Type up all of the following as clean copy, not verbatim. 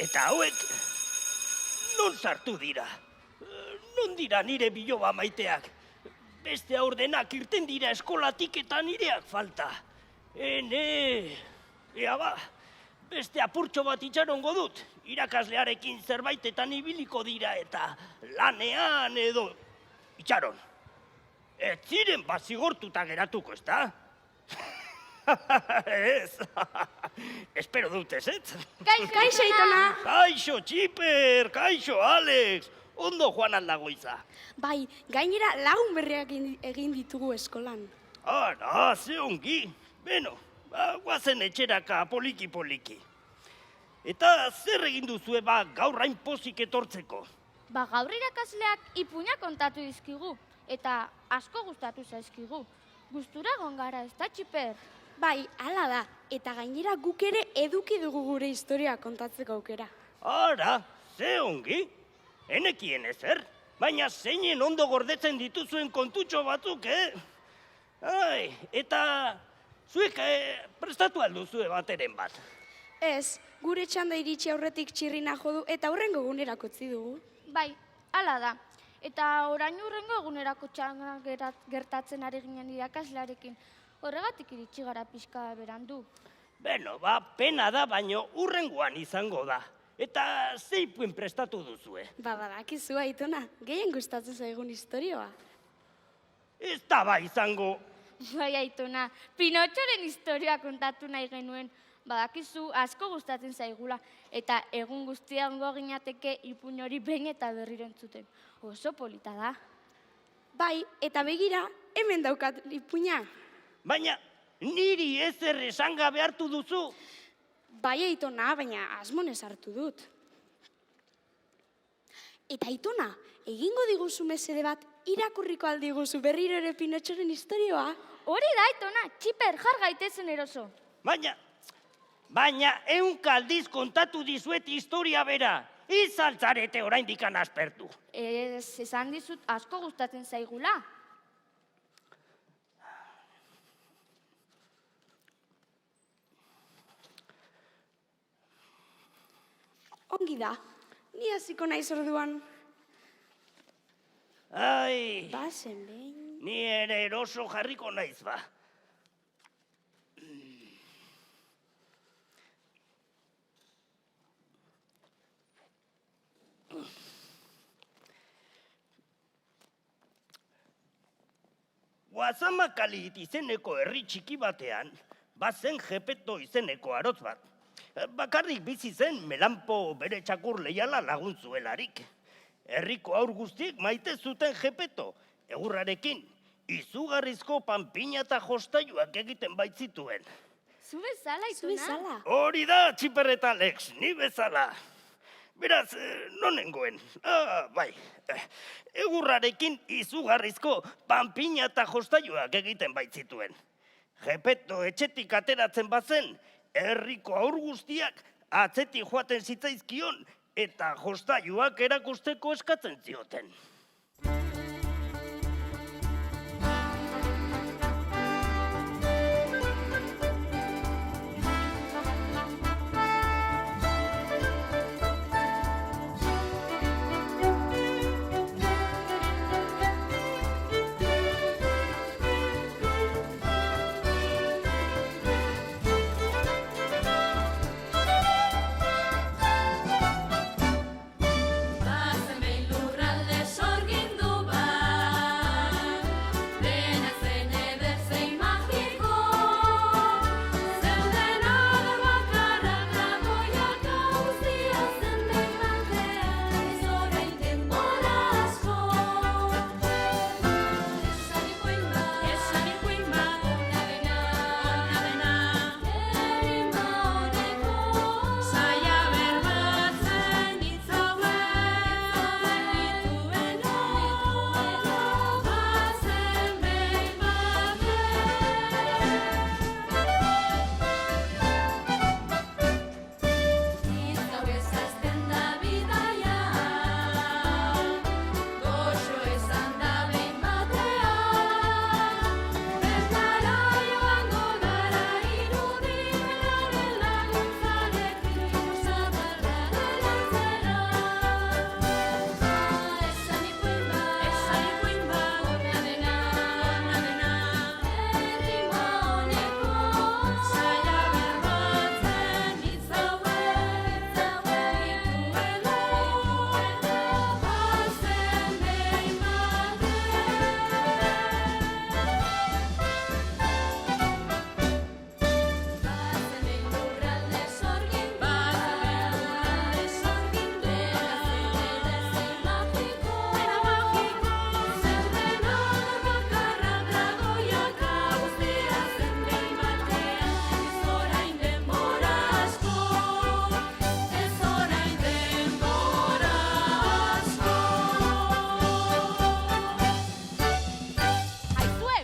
Eta hauek, non sartu dira? Non dira nire biloba maiteak? Beste aurdenak irten dira eskolatik eta nireak falta. Ea ba, beste apurtxo bat itxarongo dut. Irakaslearekin zerbaitetan ibiliko dira eta lanean edo itxaron. Ez ziren bazigortuta geratuko, ezta? Ez. Espero dut ez. Kaixo, Aitona. Kaixo, Txiper, kaixo, Alex. Ondo joan aldagoiza. Bai, gainera lagun berriak egin ditugu eskolan. Ara, ze ongi. Beno, guazen etxeraka poliki-poliki. Eta zer egin duzue gaur hain pozik etortzeko? Gaur irakasleak ipuina kontatu dizkigu, eta asko gustatu zaizkigu. Gustura egon gara, ez da, Txiper? Bai, hala da, eta gainera guk ere eduki dugu gure historia kontatzeko aukera. Ara, ze ongi. Enekien ezer, baina zeinen ondo gordetzen dituzuen kontutxo batzuk, Ai, eta zuek prestatu alduzue bateren bat. Ez, gure txanda iritsi aurretik txirrina jodu eta hurrengo egunerako utzi dugu. Bai, hala da. Eta orain hurrengo egunerako txanga gertatzen ari ginen irakaslearekin. Horregatik iritsi gara pixka berandu. Beno, pena da, baino hurrengoan izango da. Eta zeipuen prestatu duzue? Badakizu, Aitona, gehien gustatzen zaigun historioa. Ez da izango. Bai, Aitona, Pinotxoren historia kontatu nahi genuen. Badakizu asko gustatzen zaigula, eta egun guztian ginateke ipuin hori behin eta berriro entzuten. Oso polita da. Bai, eta begira, hemen daukat ipuina. Baina, niri ezer esan gabe hartu duzu. Bai, Aitona, baina asmonez hartu dut. Eta Aitona, egingo diguzu mesede bat, irakurriko aldiguzu berriro ere Pinotxoren historioa? Hori da, Aitona, Txiper, jar gaitezen eroso. Baina, aldiz kontatu dizuet historia bera. Izaltzarete oraindik aspertu. Ez, esan dizut asko gustatzen zaigula. Ongi da, ni hasiko naiz orduan. Ai, Bazen behin. ni ere eroso jarriko naiz ba. Guazamakalit izeneko herri txiki batean, bazen Gepeto izeneko arotz bat. Bakarrik bizi zen Melanpo bere txakur leiala lagun zuelarik. Herriko haur guztiek maite zuten Gepeto, egurrarekin, izugarrizko panpina eta jostailuak egiten baitzituen. Zu bezala, Aitona? Hori da, Txiper eta Alex, ni bezala. Beraz, nonengoen, bai, egurrarekin izugarrizko panpina eta jostailuak egiten baitzituen. Gepeto etxetik ateratzen bazen, herriko haur guztiak atzetik joaten zitzaizkion eta jostailuak erakusteko eskatzen zioten. Bazen behin lurralde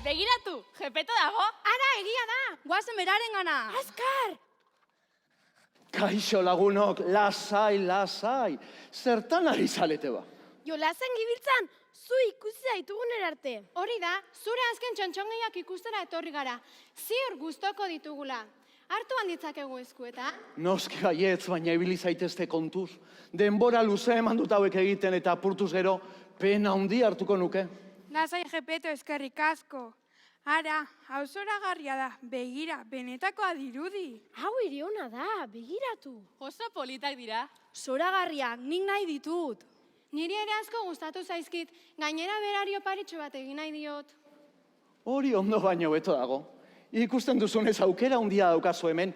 Begiratu, Gepeto dago. Ara, egia da! Guazen beraren gana. Azkar! Kaixo lagunok, lasai, lasai. Zertan ari zalete ba? Jolazen gibiltzan, zu ikusi zaitugun erarte. Hori da, zure azken txontxongeiak ikustera etorri gara. Ziur gustoko ditugula. Hartu handitzakegu eskueta. Noski baietz, baina ibili zaitezte kontuz. Denbora luze eman dut hauek egiten eta apurtuz gero, pena handi hartuko nuke. Lasai Gepeto eskerrik asko. Ara, hau zoragarria da, begira, benetakoa dirudi. Hau iriona da, begiratu. Oso politak dira. Zoragarriak, nik nahi ditut. Niri ere asko gustatu zaizkit, gainera berari oparitxo bat egin nahi diot. Hori ondo baino beto dago. Ikusten duzunez aukera handia daukazu hemen,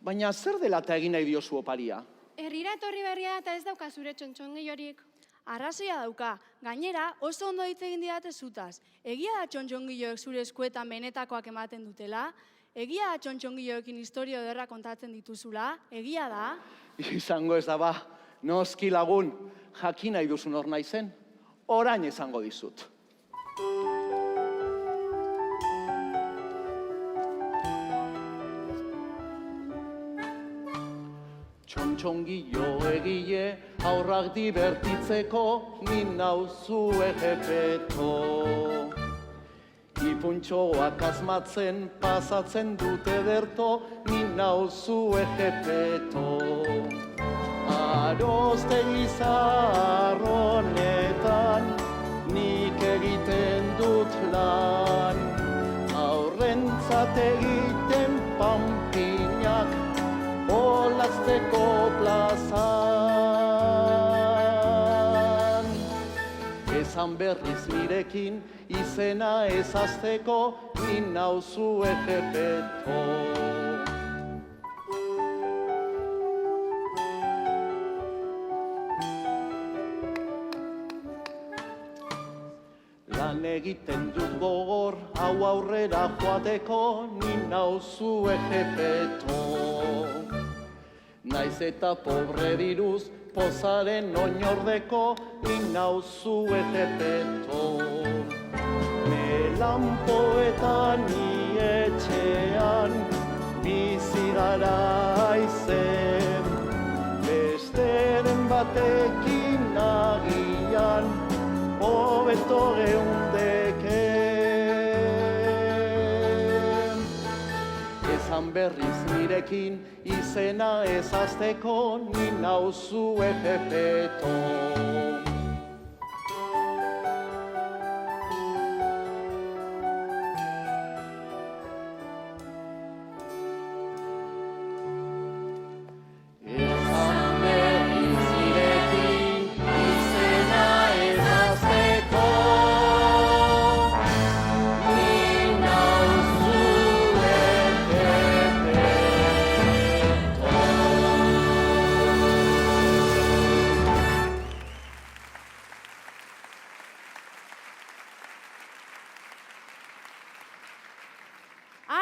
baina zer dela eta egin nahi diozu oparia? Herrira etorri berria eta ez dauka zure txontxongeiorik. Arrazoia dauka, gainera oso ondo hitz egin didate zutaz. Egia da txontxongiloek zure eskuetan benetakoak ematen dutela? Egia da txontxongiloekin historio ederra kontatzen dituzula? Egia da? Izango ez da ba, noski lagun, jakin nahi duzun hor naizen, orain izango dizut. Txontxongilo egile, aurrak divertitzeko, nin nauzue Gepeto. Ipuntxoak asmatzen, pasatzen dute derto, nin nauzue Gepeto. Aroztegi zaharronetan, nik egiten dut lan. Aurrentzat egiten panpinak, olazteko plazan. Esan berriz nirekin, izena ezazteko, nin nauzue Gepeto. Lan egiten dut gogor, hau aurrera joateko, nin nauzue Gepeto. Naiz eta pobre diruz, pozaren oinordeko, nin nauzue Gepeto. Melanpoetan ni etxean, bizi gara aizen. Besteren batekin agian, hobeto geundeke. Esan berriz nirekin, izena ezazteko, nin nauzue Gepeto.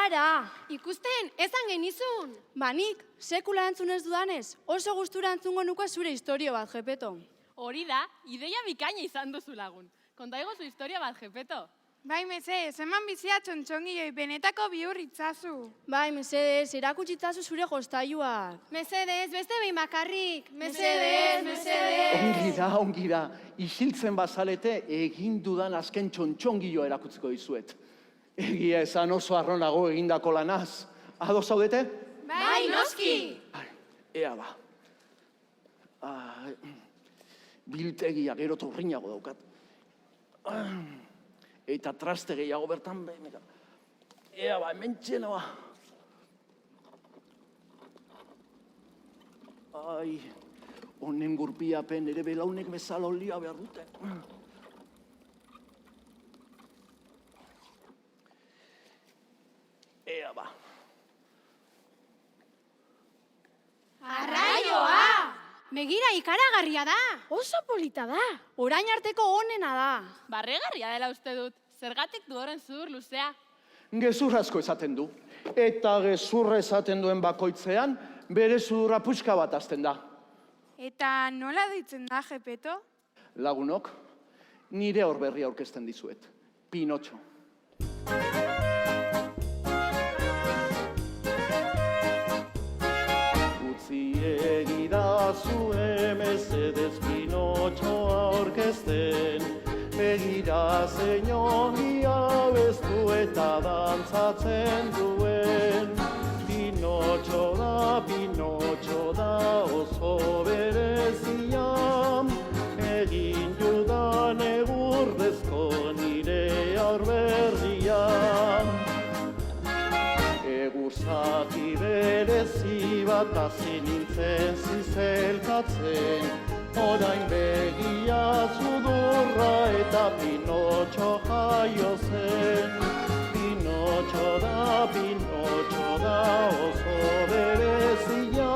Ara! Ikusten, ezan genizun. Nik, sekula entzun ez dudanez, oso gustura entzungo nuke zure historio bat, Gepeto. Hori da, ideia bikaina izan duzu lagun. Konta zu historia bat, Gepeto. Bai, mesedez, eman bizia txontxongiloi benetako bihur itzazu. Bai, mesedez, erakutsitzazu zure jostailuak. Mesedez, beste behin bakarrik. Mesedez, mesedez. Ongi da, isiltzen bazalete, egin dudan azken txontxongilo erakutziko dizuet. Egia esan oso arronago egindako lanaz. Ados zaudete? Bai, noski! Ea ba. Biltegia gero turrinago daukat. Eta traste gehiago bertan behin. Ea ba, hemen txenoa. Honen gurpiapen ere belaunek bezala olia behar dute. Ea ba. Arraioa! Begira, ikaragarria da. Oso polita da. Orain arteko onena da. Barregarria dela uste dut. Zergatik du horren zudur luzea. Gezur asko esaten du. Eta gezurra esaten duen bakoitzean, bere sudurra puxka bat hasten da. Eta nola deitzen da, Gepeto? Lagunok, nire hor berria aurkezten dizuet. Pinotxo. Egidazue mesedez Pinotxoa orkesten, begira zein ongi abestu eta dantzatzen duen. Pinotxo da oso berezia, egin judan egurrezko nire aurberria. Zati berezi bat hasi nintzen zizelkatzen, orain begia sudurra eta Pinotxo jaio zen. Pinotxo da oso berezia,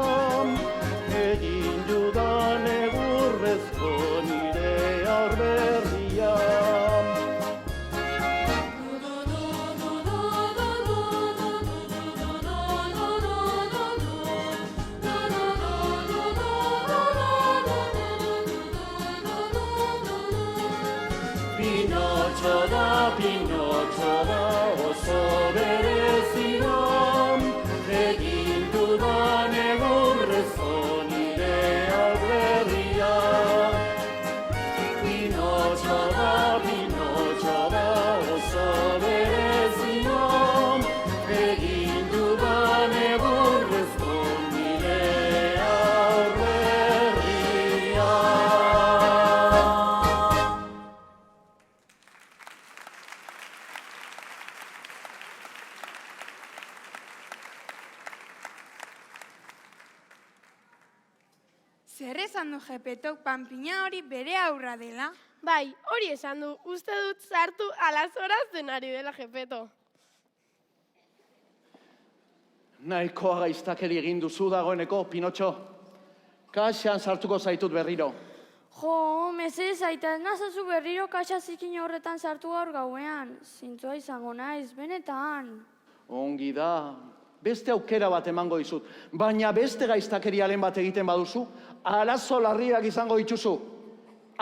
egin judan egurrezko nire aurberria. Pinotxo da oso berezia, egin dudan egurrezko nire aurberria. Pinotxo da oso berezia, egin dudan egurrezko nire aurberria. Zer esan du Gepetok panpina hori bere aurra dela? Bai, hori esan du, uste dut sartu alazoraz denari dela Gepeto. Nahikoa gaiztakeri egin duzu dagoeneko, Pinotxo. Kaxan sartuko zaitut berriro. Jo, mesedez aita, ez nazazu berriro kaxa zikin horretan sartu gaur gauean. Zintzoa izango naiz, benetan. Ongi da. Beste aukera bat emango dizut. Baina beste gaiztakerialen bat egiten baduzu, arazo larriak izango dituzu.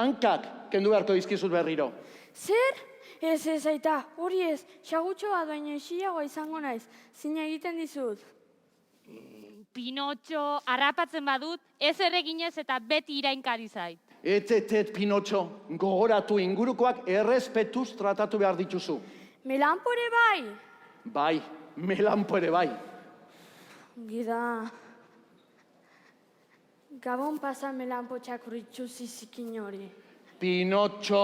Hankak kendu beharko dizkizut berriro. Zer? Ez aita, hori ez, xagutxo bat baino isiagoa izango naiz. Zine egiten dizut. Pinotxo, harrapatzen badut, ez erreginez eta beti irainkari zait. Et, Pinotxo, gogoratu ingurukoak errespetuz tratatu behar dituzu. Melanpore bai? Bai, melanpo ere bai. Gida. Gabon pasa melanpo txakurritxu zizikin hori. Pinotxo.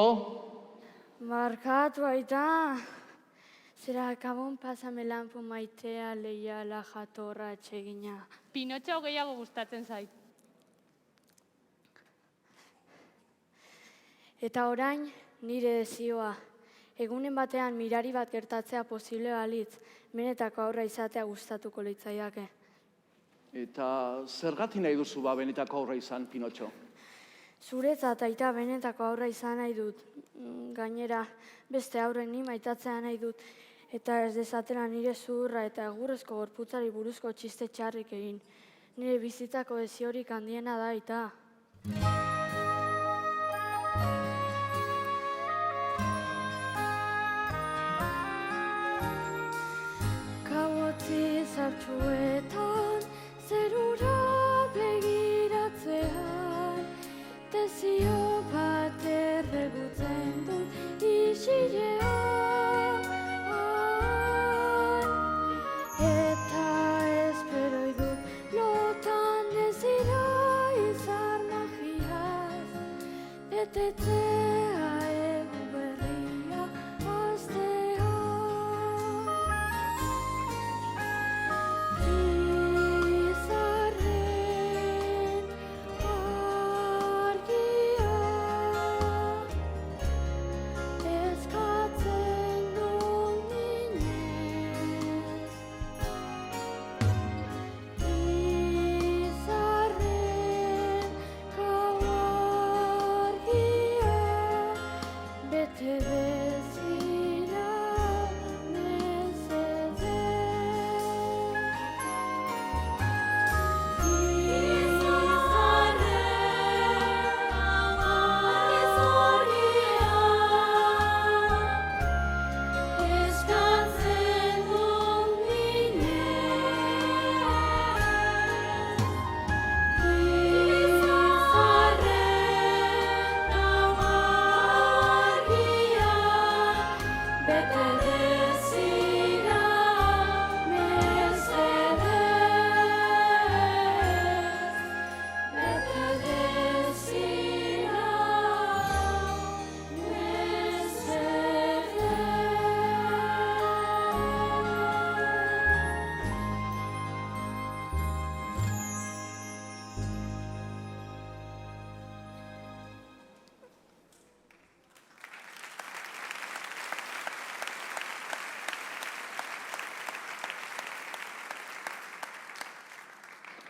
Barkatu aita. Zera gabon pasa melanpo maitea leiala jatorra atsegina. Pinotxo gehiago gustatzen zait. Eta orain, nire dezioa. Egunen batean mirari bat gertatzea posible balitz, benetako aurra izatea gustatuko litzaiake. Eta zergatik nahi duzu benetako aurra izan, Pinotxo? Zuretzat aita benetako aurra izan nahi dut. Gainera, beste aurren ni maitatzea nahi dut. Eta ez dezatela nire zuhurra eta egurrezko gorputzari buruzko txiste txarrik egin. Nire bizitzako deziorik handiena da aita. Zartxuetan, zerura begiratzean, tezio bat erregutzen dut isilean. Eta espero idut lotan ez dira izar magia,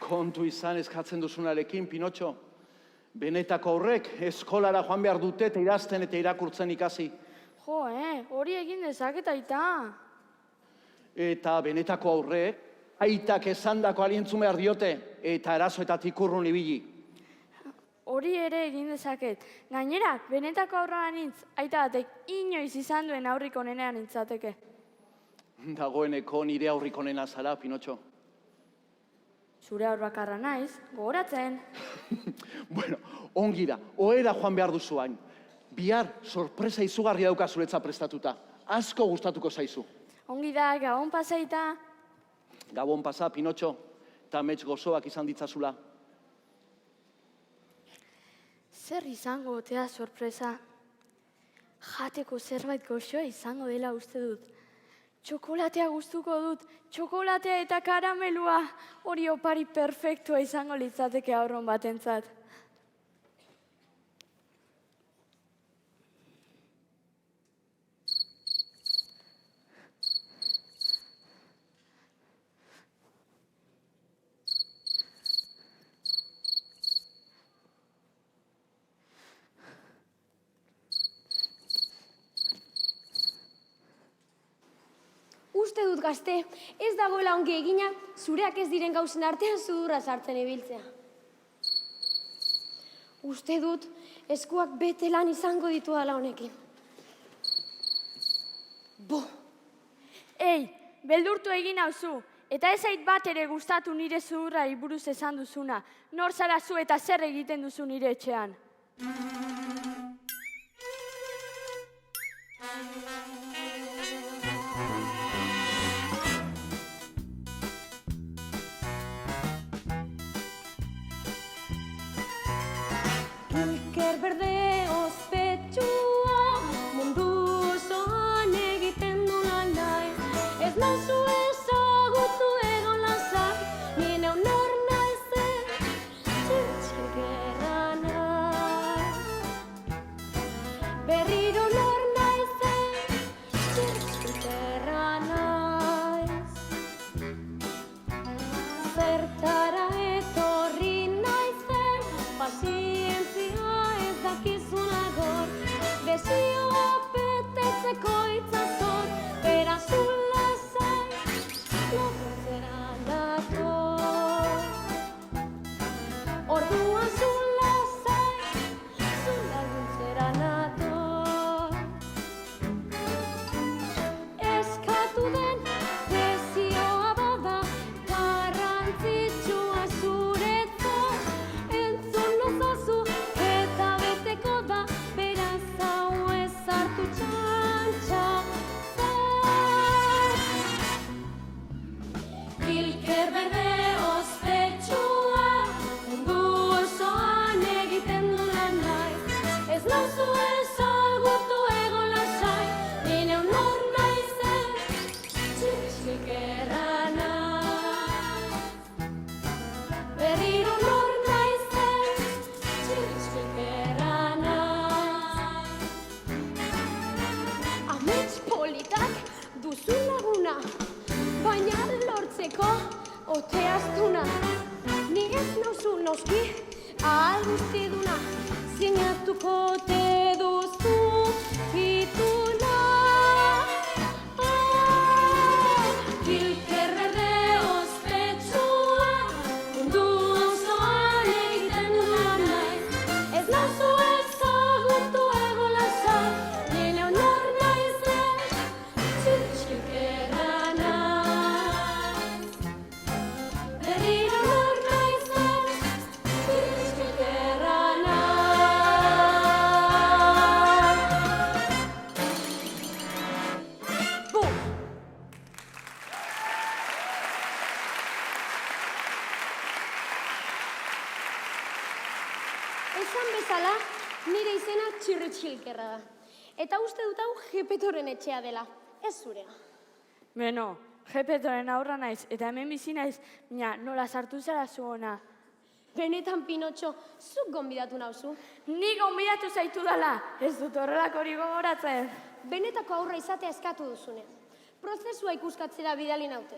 Kontu izan eskatzen duzunarekin, Pinotxo. Benetako aurrek eskolara joan behar dute eta idazten eta irakurtzen ikasi. Jo, hori egin dezaket aita. Eta benetako aurrek, aitak esandako alientzun behar diote eta erasoetatik urrun ibili. Hori ere egin dezaket. Gainera, benetako aurra nintz, aita batek inoiz izan duen aurrik onenean nintzateke. Dagoeneko nire aurrik onena zara, Pinotxo. Zure aur bakarra naiz, gogoratzen. Bueno, ongi da, ohera joan behar duzu hain. Bihar, sorpresa izugarria dauka zuretza prestatuta. Asko gustatuko zaizu. Ongi da, gabon pasaita. Gabon pasa, Pinotxo, eta amets gozoak izan ditzazula. Zer izango otea sorpresa? Jateko zerbait goxoa izango dela uste dut. Txokolatea gustuko dut, txokolatea eta karamelua. Hori opari perfektua izango litzateke aurron batentzat. Uste dut gazte, ez dagoela ongi egina, zureak ez diren gauzen artean sudurra sartzen ibiltzea. Uste dut, eskuak bete lan izango ditu dela honekin. Bo! Ei, beldurtu egin hauzu, eta ez zait bat ere gustatu nire zudurrari buruz esan duzuna. Nor zara zu eta zer egiten duzu nire etxean. Kilker berde ospetsua, mundu osoan egiten du lan nahi. Ez nauzu ezagutu egon lasai, ni neu nor naizen, txintxilgerra naiz. Berriro nor naizen, txintxilgerra naiz. Zertara etorri naizen, pazientzia ez dakizunagor. Desioa betetzeko itzazor, beraz ulasai, laguntzera dator. Orduan zulasai, laguntzera nator. Eskatu den desioa bada, garrantzitsua zuretzat. Entzun nozazu eta beteko da, beraz hau ez hartu txantxa. Kilker berde ospetsua, mundu osoan egiten du lan nahi. Ez nauzu ezagutu egon lasai, ni neu nor naizen, txintxilgerra naiz. Berriro nor naizen, txintxilgerra naiz. Amets politak duzu laguna, baina lortzeko ote astuna. Ni ez nauzu noski ahal guztiduna, sinatuko te duzu ituna. Kilker berde ospetsua, mundu osoan egiten du lan nahi. Ez nauzu ezagutu egon lasai, ni neu nor naizen, txintxilgerra naiz. Berriro nor naizen, txintxilgerra naiz. Bo! Esan bezala, nire izena Txirritxilkerra da. Eta uste dut hau Gepetoren etxea dela, ez zurea. Beno, Gepetoren aurra naiz, eta hemen bizi naiz, baina nola sartu zara zu ona. Benetan, Pinotxo, zuk gonbidatu nauzu. Ni gonbidatu zaitu dela, ez dut horrelako hori gogoratzen. Benetako aurra izatea eskatu duzune. Prozesua ikuskatzera bidali naute.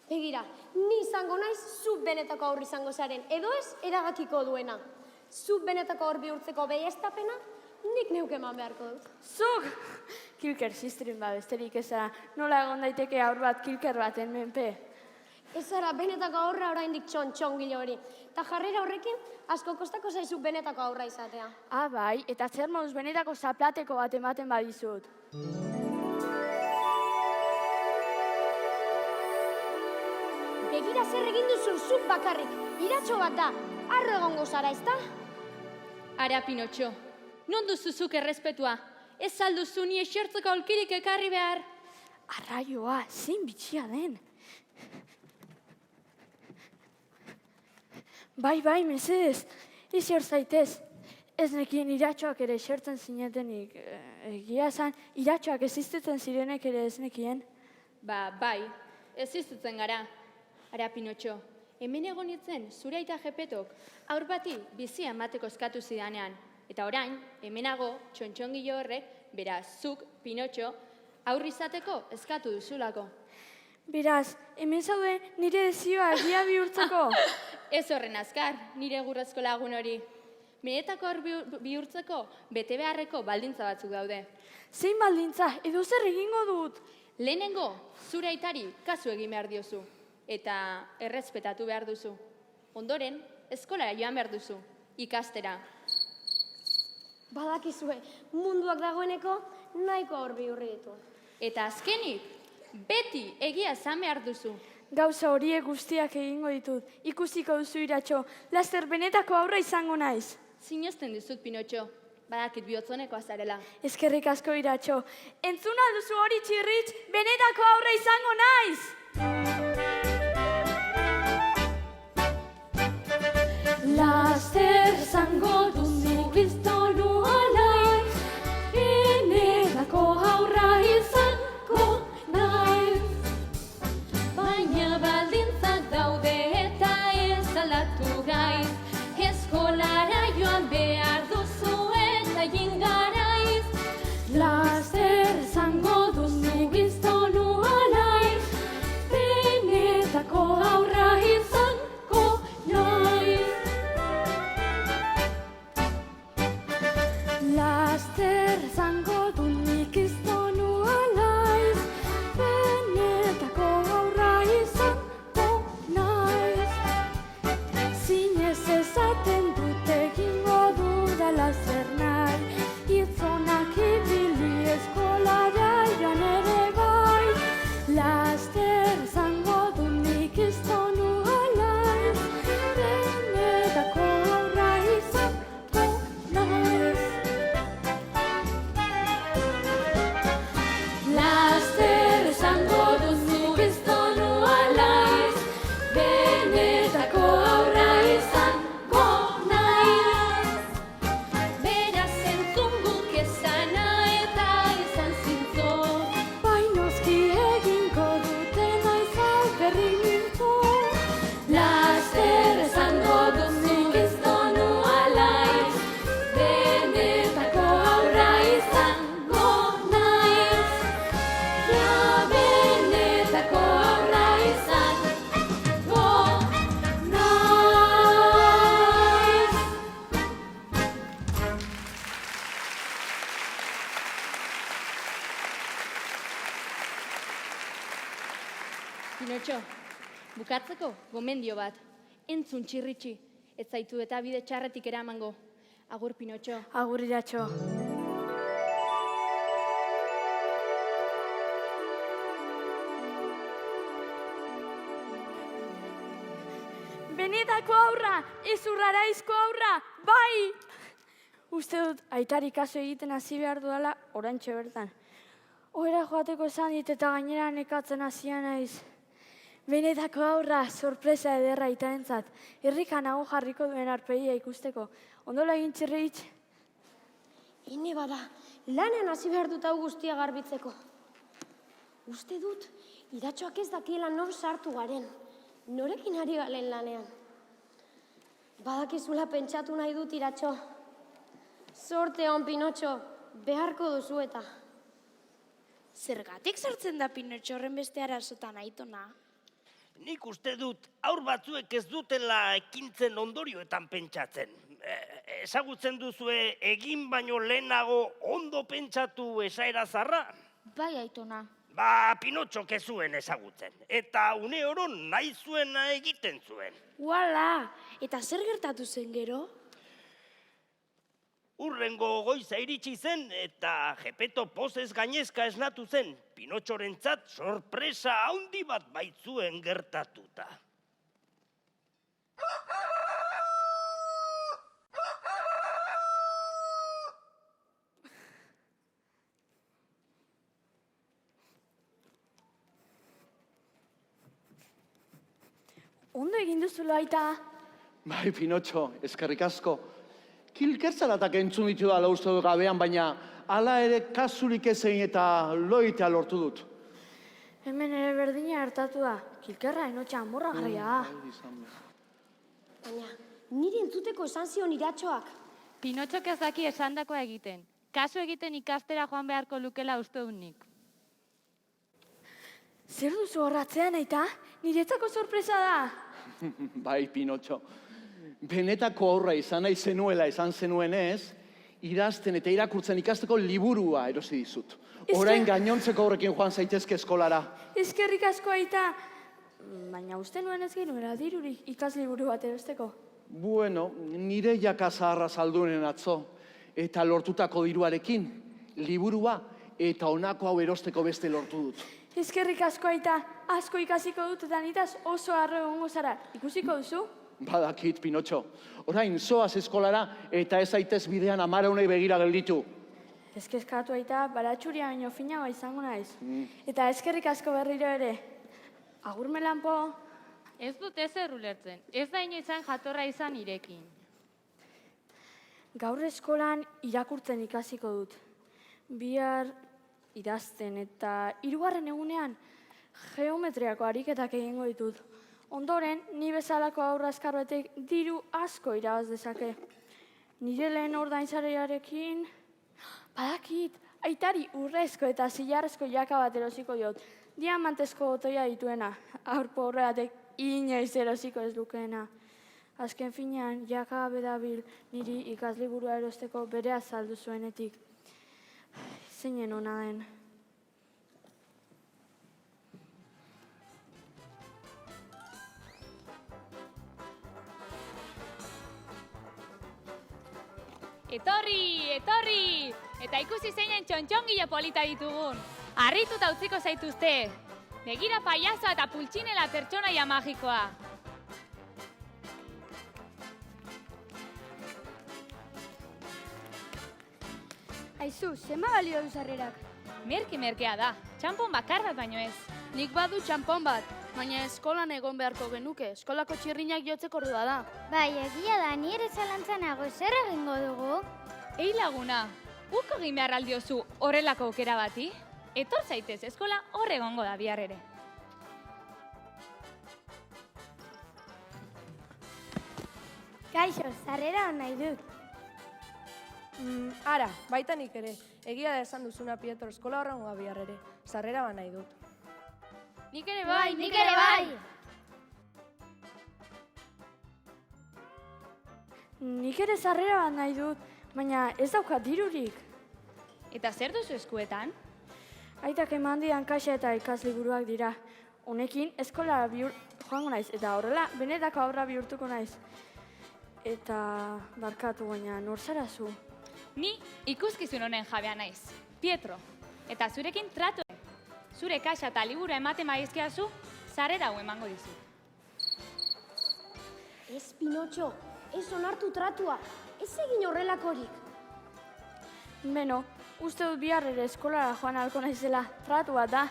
Begira, ni izango naiz zu benetako aurri izango zaren, edo ez erabakiko duena. Zu benetako aur bihurtzeko behiestapena, nik neuke eman beharko dut. Zuk! Kilker sistrin besterik ezara, nola egon daiteke aur bat kilker baten menpe. Ez zara benetako aurra oraindik txontxongilo hori. Ta jarrera horrekin, asko kostako zaizu benetako aurra izatea. Ah, bai, eta zer moduz benetako zaplateko bat ematen badizut. Begira zer egin duzun zuk bakarrik, iratxo bat da, arro egongo zara, ezta? Ara, Pinotxo, non duzuzuk errespetua? Ez alduzu ni esertzeko aulkirik ekarri behar? Arraioa, zein bitxia den. Bai, mesedez, eser zaitez. Ez nekien iratxoak ere esertzen zinetenik. Egia esan, iratxoak existitzen zirenek ere ez nekien. Bai, existitzen gara. Ara, Pinotxo, hemen egon nintzen zure aita Gepetok aur bati bizia emateko eskatu zidanean. Eta orain, hemenago, txontxongilo horrek, beraz, zuk, Pinotxo, aurri izateko eskatu duzulako. Beraz, hemen zaude nire dezioa egia bihurtzeko. Ez horren azkar, nire gurrazko lagun hori. Benetako aur bihurtzeko bete beharreko baldintza batzuk daude. Zein baldintza, edo zer egingo dut? Lehenengo, zure aitari kasu egin behar diozu. Eta errespetatu behar duzu. Ondoren, eskolara joan behar duzu, ikastera. Badakizue, munduak dagoeneko nahiko aur bihurri ditu. Eta azkenik, beti egia esan behar duzu. Gauza horiek guztiak egingo ditut. Ikusiko duzu iratxo, laster benetako aurra izango naiz. Sinesten dizut, Pinotxo. Badakit bihotzonekoa zarela. Eskerrik asko iratxo. Entzun alduzu hori txirritx, benetako aurra izango naiz! Laster zango duzu biztonu alaiz, benetako aurra izango naiz. Baina baldintzak daude eta ez aldatu gaiz. Eskolara joan behar duzu eta egin garaiz. Laster zango duzu biztonu alaiz, benetako aurra izango naiz. Laster zango du nik iztonu alaiz, benetako aurra izango naiz. Zinez ezaten dut egingo dudala zer nahi, hitzonak ibili eskolara joan ere bai. Laster zango du nik iztonu alaiz, benetako aurra izango naiz. Laster zango duzu biztonu alaiz, benetako aurra izango naiz. Beraz entzun guk esana eta izan zintzo. Bai noski egingo dutena izan berri nintu. Laster zango duzu biztonu alaiz, benetako aurra izango naiz. Ja benetako aurra izango naiz. Pinotxo, bukatzeko gomendio bat. Entzun txirritxi, ez zaitu eta bide txarretik eramango. Agur, Pinotxo. Agur iratxo. Benetako aurra, ez urraraizko aurra, bai! Uste dut, aitari kaso egiten hasi behar dudala, oraintxe bertan. Ohera joateko esan dit eta gainera nekatzen hasia naiz. Benetako aurra, sorpresa ederra aitarentzat. Irrikanago jarriko duen arpegia ikusteko. Ondola egin txirritx? Hine bada, lanean hasi behar dut hau guztia garbitzeko. Uste dut, iratxoak ez dakiela nor sartu garen. Norekin ari galen lanean. Badakizula pentsatu nahi dut iratxo. Zorte hon, Pinotxo, beharko duzu eta. Zergatik sartzen da Pinotxo horren beste arazotan aitona? Nik uste dut aur batzuek ez dutela ekintzen ondorioetan pentsatzen. Ezagutzen duzue egin baino lehenago ondo pentsatu esaera zarra? Bai, Aitona. Pinotxok ez zuen ezagutzen, eta une oro nahi zuena egiten zuen. Uala, eta zer gertatu zen gero? Urrengo goiza iritsi zen eta Gepeto pozez gainezka esnatu zen. Pinotxorentzat sorpresa handi bat baitzuen gertatuta. Ondo egin duzula, aita. Bai, Pinotxo, eskerrik asko. Kilkertzalatak entzun ditu da uste dut gabean, baina hala ere kasurik ezein eta loitea lortu dut. Hemen ere berdina hartatu da. Kilkerra enotxa amorragarria. Baina, nire entzuteko esan zion Iratxoak. Pinotxok ez daki esandakoa egiten. Kasu egiten ikastera joan beharko lukela uste dut nik. Zer duzu horratzean, aita? Niretzako sorpresa da. Bai, Pinotxo. Benetako aurra izan nahi zenuela esan zenuenez, idazten eta irakurtzen ikasteko liburua erosi dizut. Orain gainontzeko horrekin joan zaitezke eskolara. Eskerrik asko, aita. Baina uste nuen ez genuela dirurik ikasliburu bat erosteko. Bueno, nire jaka zaharra saldunen atzo. Eta lortutako diruarekin, liburua eta honako hau erosteko beste lortu dut. Eskerrik asko, aita. Asko ikasiko dut eta nitaz oso harro egongo zara. Ikusiko duzu? Badakit, Pinotxo. Orain, zoaz eskolara eta ez aitez bidean amaraunei begira gelditu. Eskeskatu, aita, baratxuria baino finagoa izango naiz. Eta eskerrik asko berriro ere. Agur, Melanpo. Ez dut ezer ulertzen. Ez da inoizan jatorra izan irekin. Gaur eskolan irakurtzen ikasiko dut. Bihar idazten eta hirugarren egunean geometriako ariketak egingo ditut. Ondoren, ni bezalako aurra azkarbetek diru asko irabaz dezake. Nire lehen ordainsarearekin, badakit, aitari urrezko eta zilarrezko jaka bat erosiko diot. Diamantezko botoia dituena, aurpo horreatek inoiz erosiko ez lukeena. Azken finean, jaka bedabil niri ikasliburua erosteko bere azaldu zuenetik. Zeinen ona den. Etorri, etorri! Eta ikusi zeinen txontxongile polita ditugun. Harrituta utziko zaituzte. Begira paiazoa eta pultxinela pertsonaia magikoa. Aizu, zema balio du sarrerak? Merkea da, txampon bakar bat baino ez. Nik badu txampon bat, baina eskolan egon beharko genuke. Eskolako txirrinak jotzeko ordua da. Bai, egia da, ni ere zalantzanago zer egingo dugu? Ei laguna, uko egin behar aldiozu horrelako aukera bati? Etor zaitez, eskola hor egongo da bihar ere. Kaixo, sarrera hon nahi dut. Ara, baita nik ere. Egia da esan duzuna, Pietro, eskola horrengo bihar ere. Sarrera ba nahi dut. Nik ere bai, Nik ere bai! Nik ere sarrera bat nahi dut, baina ez daukat dirurik. Eta zer duzu eskuetan? Aitak eman didan kaxa eta ikasliburuak dira. Honekin eskolara joango naiz, eta horrela benetako aurra bihurtuko naiz. Eta barkatu, baina nor zara zu? Ni ikuskizun honen jabea naiz, Pietro. Eta zurekin tratu. Zure kaxa eta liburu ematen maizkiazu, sarrera hau emango dizu. Ez, Pinotxo, ez onartu tratua. Ez egin horrelakorik. Beno, uste dut bihar ere eskolara joan ahalko naizela, tratu bat da.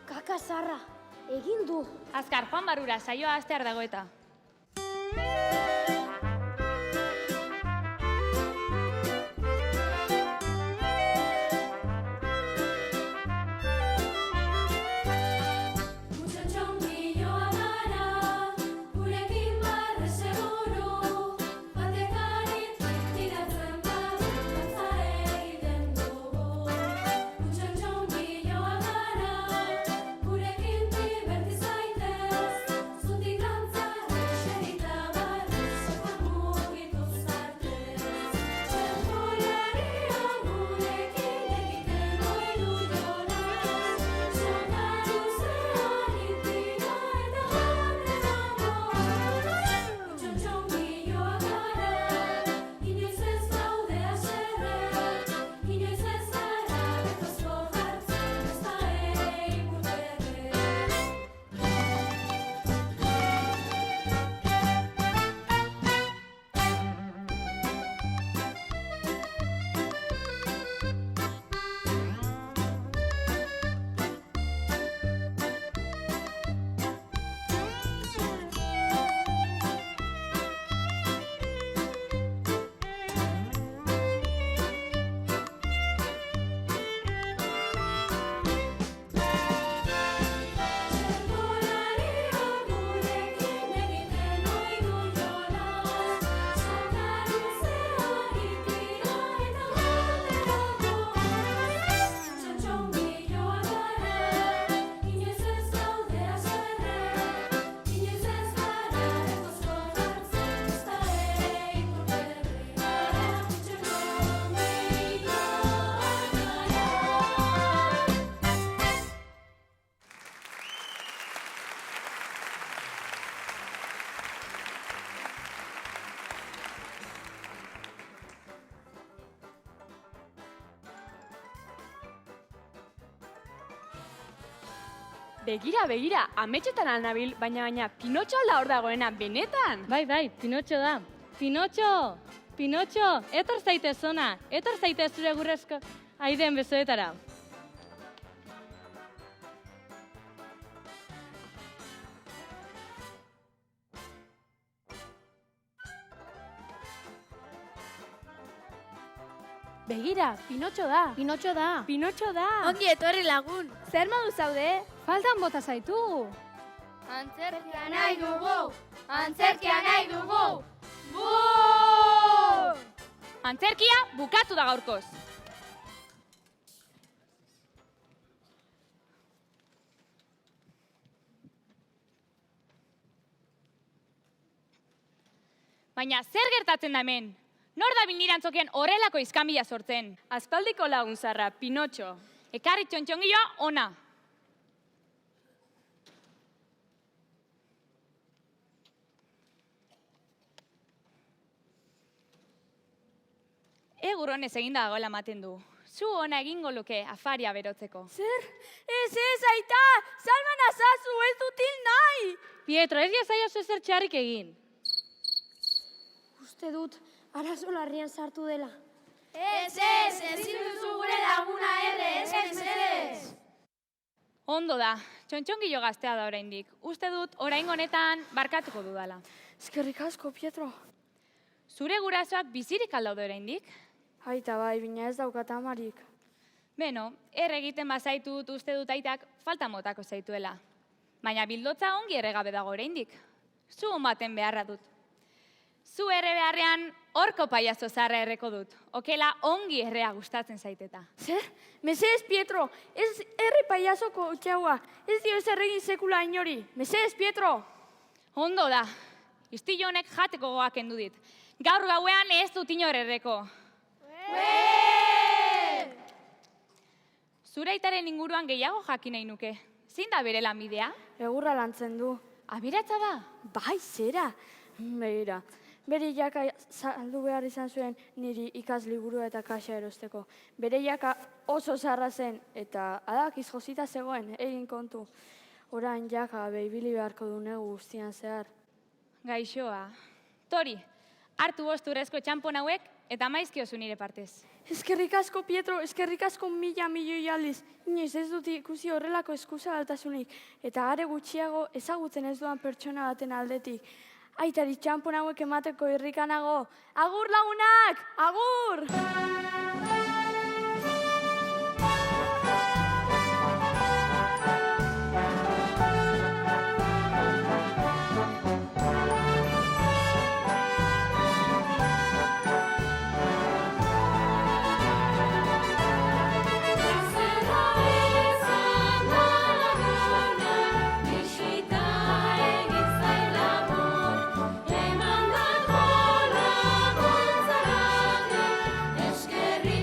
Kaka zarra, egin du. Azkar, joan barura, saioa hastear dago eta. Gurekin diverti zaite Begira, ametxetan alnabil, baina Pinotxo alda hor dagoena, benetan. Bai, Pinotxo da. Pinotxo, etor zaitez ona, etor zaitez zure gurrezko aiden besoetara. Begira, Pinotxo da. Pinotxo da. Ongi etorri lagun. Zer modu zaude? Faltan bota zaitu. Antzerkia nahi dugu! Antzerkia bukatu da gaurkoz. Baina zer gertatzen da hemen? Nor da binirantzoken horrelako izkanbila sortzen? Aspaldiko lagun zarra, Pinotxo. Ekarri txontxongioa ona. Egur honez eginda dagoela ematen du. Zu ona egingo luke afaria berotzeko. Zer? Ez, aita! Salman azazu, ez dut hil nahi! Pietro, ez jazaiozu ezer txarrik egin. Uste dut, arazo larrian sartu dela. Ez duzu gure laguna ez. Ondo da, txontxongilo gaztea da oraindik. Uste dut, orain honetan barkatuko dudala. Eskerrik asko, Pietro. Zure gurasoak bizirik aldaude oraindik? Aita bai, bina ez daukat amarik. Beno, egiten bazaitut uste dut aitak falta motako zaituela. Baina bildotza ongi erregabe dago oraindik. Zu baten beharra dut. Zu erre beharrean horko paiazo zarra erreko dut. Okela ongi errea gustatzen zaiteta. Zer? Mesedez, Pietro, ez herri paiazoko utxaua. Ez dio ez erregin sekula inori. Mesedez, Pietro! Ondo da. Istillo honek jateko gogoak kendu dit. Gaur gauean ez dut inor erreko. Zure aitaren inguruan gehiago jakin nahi nuke. Zein da bere lanbidea? Egurra lantzen du. Abiratza da? Bai, zera. Begira, bere jaka saldu behar izan zuen niri ikasliburua eta kaxa erosteko. Bere jaka oso zarra zen eta adakiz josita zegoen, egin kontu. Orain jaka behibili beharko du negu guztian zehar. Gaixoa. Tori, hartu bosturrezko txampon hauek eta maizkiozu nire partez. Eskerrik asko, Pietro, eskerrik asko milioi aldiz. Inoiz ez dut ikusi horrelako eskuzabaltasunik. Eta are gutxiago ezagutzen ez duan pertsona baten aldetik. Aitari txampon hauek emateko irrikanago. Agur lagunak! Agur! Eskerrik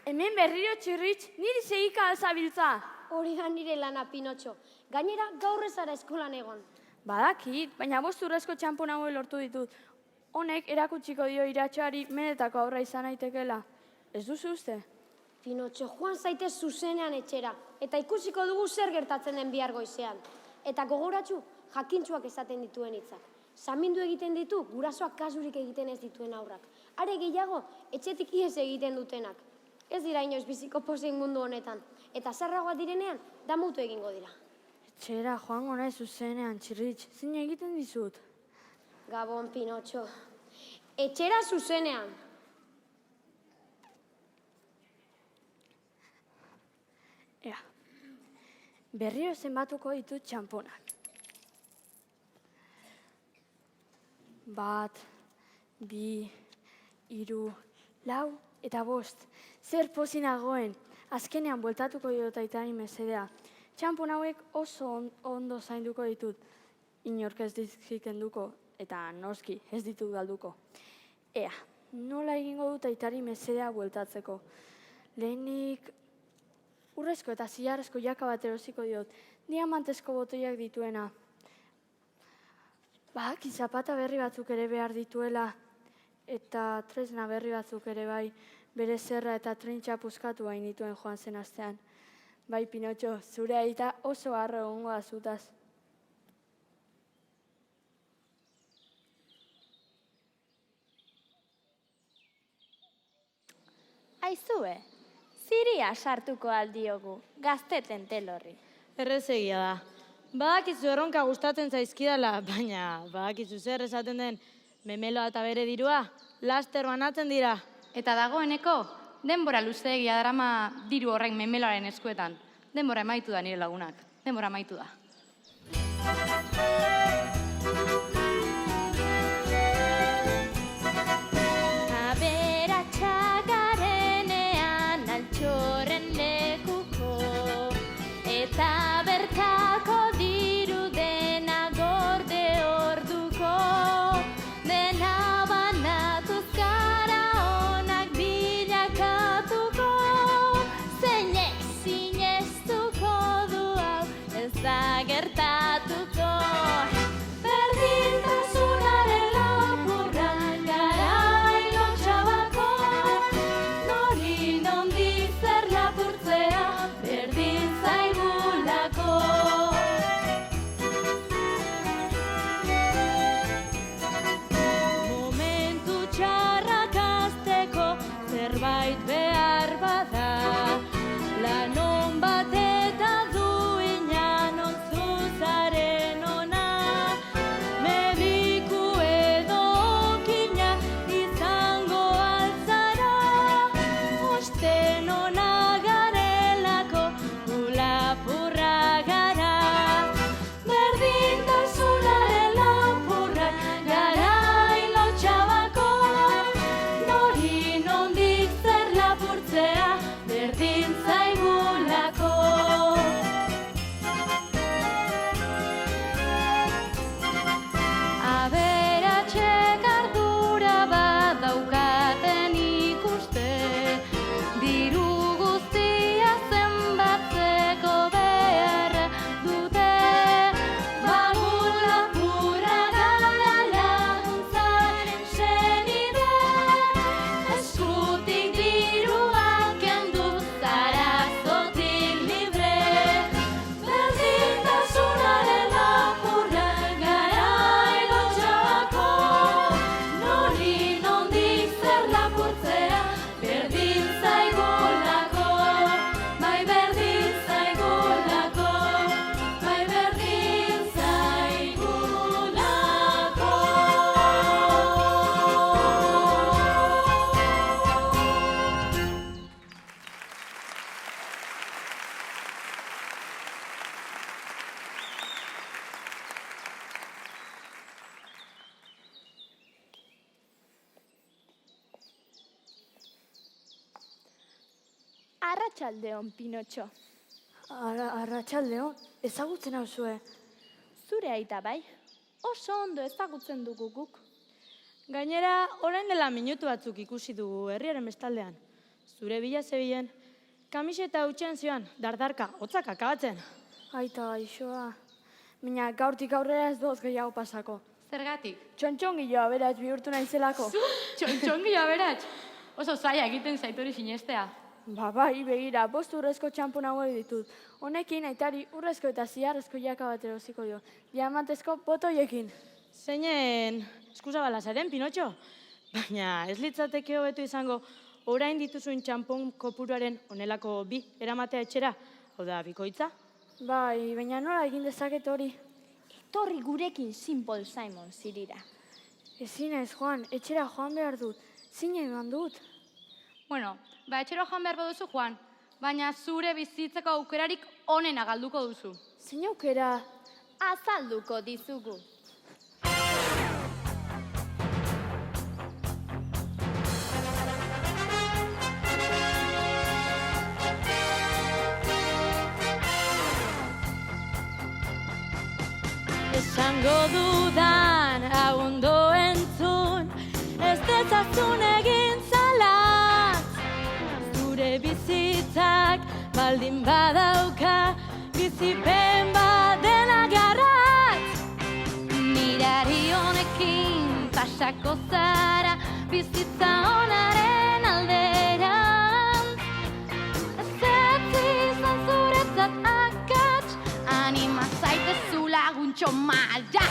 hemen berriro txirritx, niri segika alzabiltza. Hori da nire lana, Pinotxo. Gainera, gaur ez zara eskolan egon. Badakit, baina 5 urrezko txampon hauek lortu ditut. Honek erakutsiko dio Iratxoari menetako aurra izan aitekela. Ez duzu uste? Pinotxo, joan zaitez zuzenean etxera, eta ikusiko dugu zer gertatzen den bihar goizean. Eta gogoratxu, jakintsuak esaten dituen hitzak. Samindu egiten ditu, gurasoak kasurik egiten ez dituen aurrak. Are gehiago, etxetik ihes egiten dutenak. Ez dira inoiz biziko pozik mundu honetan, eta zarragoa direnean, damutu egingo dira. Etxera, joango nahi zuzenean, txirritx, zin egiten dizut. Gabon, Pinotxo. Etxera zuzenean. Ea, berriro zenbatuko ditut txamponak. 1, 2, 3, 4 eta 5. Zer pozik nagoen, azkenean bueltatuko diot aitari mesedea. Txampon hauek oso ondo zainduko ditut. Inork ez dizkik kenduko, eta noski ez ditut galduko. Ea, nola egingo dut aitari mesedea bueltatzeko. Lehenik urrezko eta zilarrezko jaka bat erosiko diot, diamantezko botoiak dituena. Zapata berri batzuk ere behar dituela, eta tresna berri batzuk ere bai, bere zerra eta trintxa puskatu hain dituen joan zen astean. Bai, Pinotxo, zure aita oso harro egongo da zutaz. Aizue, ziria sartuko aldiogu, gazteten telorri. Errezegia da. Badakizu erronka gustatzen zaizkidala, baina badakizu zer esaten den memeloa eta bere dirua, laster banatzen dira. Eta dagoeneko, denbora luzeegia darama diru horrek memeloaren eskuetan. Denbora emaitu da nire lagunak, denbora emaitu da. Aberatsak garenean altxorren lekuko, eta bertako diru dena gorde orduko, dena banatuz gara onak bilakatuko, zeinek sineztuko du hau ez da gertatuko. Berdintasunaren lapurra garai lotxabako, nori nondik zer lapurtzea berdin zaigulako. Momentu txarrak azteko zerbait behar bada, lanon bat eta duinan ontzuzaren ona, mediku edo okina izango altzara, osten ona garelako ulapurra gara. Berdintasunaren lapurrak garai lotxabako, nori nondik zer lapurtzea berdin zaigulako. Aberatsek ardura bat daukaten ikuste, diru guztia zenbatzeko behar dute. Bagun lapurra gara laguntzaren senide, eskutik diruak kendu zarazotik libre. Berdintasunaren lapurra garai lotxabako, nori nondik zer lapurtzea berdin zaigulako. Bai berdin zaigulako, bai berdin zaigulako. Arratsaldeon, Pinotxo. Arratsaldeon, ezagutzen hau zue. Zure aita bai, oso ondo ezagutzen dugu guk. Gainera, orain dela minutu batzuk ikusi dugu herriaren bestaldean. zure bila zebilen. Kamiseta hutsen zioan, dardarka, hotzak akabatzen. Aita, gaixoa. Baina gaurtik aurrera ez doz gehiago pasako. Zergatik? Txontxongilo aberats bihurtu naizelako. Txontxongilo aberats? Oso zaila egiten zaitori sinestea. Bai, begira, 5 urrezko txampon hauek ditut. Honekin aitari urrezko eta ziarrezko jaka bat erosiko dio. Diamantezko botoiekin. Zeinen eskuzabala zaren, Pinotxo? Baina ez litzateke hobetu izango orain dituzun txampon kopuruaren onelako 2 eramatea etxera, hau da, bikoitza? Bai, baina nola egin dezaket hori? Etorri gurekin Simple Simon zirira. Ezin ez, Juan, etxera joan behar dut. Zine eman dut. Bueno, etxero joan behar duzu, Juan, baina zure bizitzeko aukerarik onena galduko duzu. Zein aukera? Azalduko dizugu. Esango dudan hau ondo entzun, ez dezazun egin zalat. Zure bizitzak baldin badauka, bizipen badena garrat. Mirari honekin pasako zara, bizitza onaren alderan. Ez izan zuretzat akats, anima zaitezu laguntxo maia.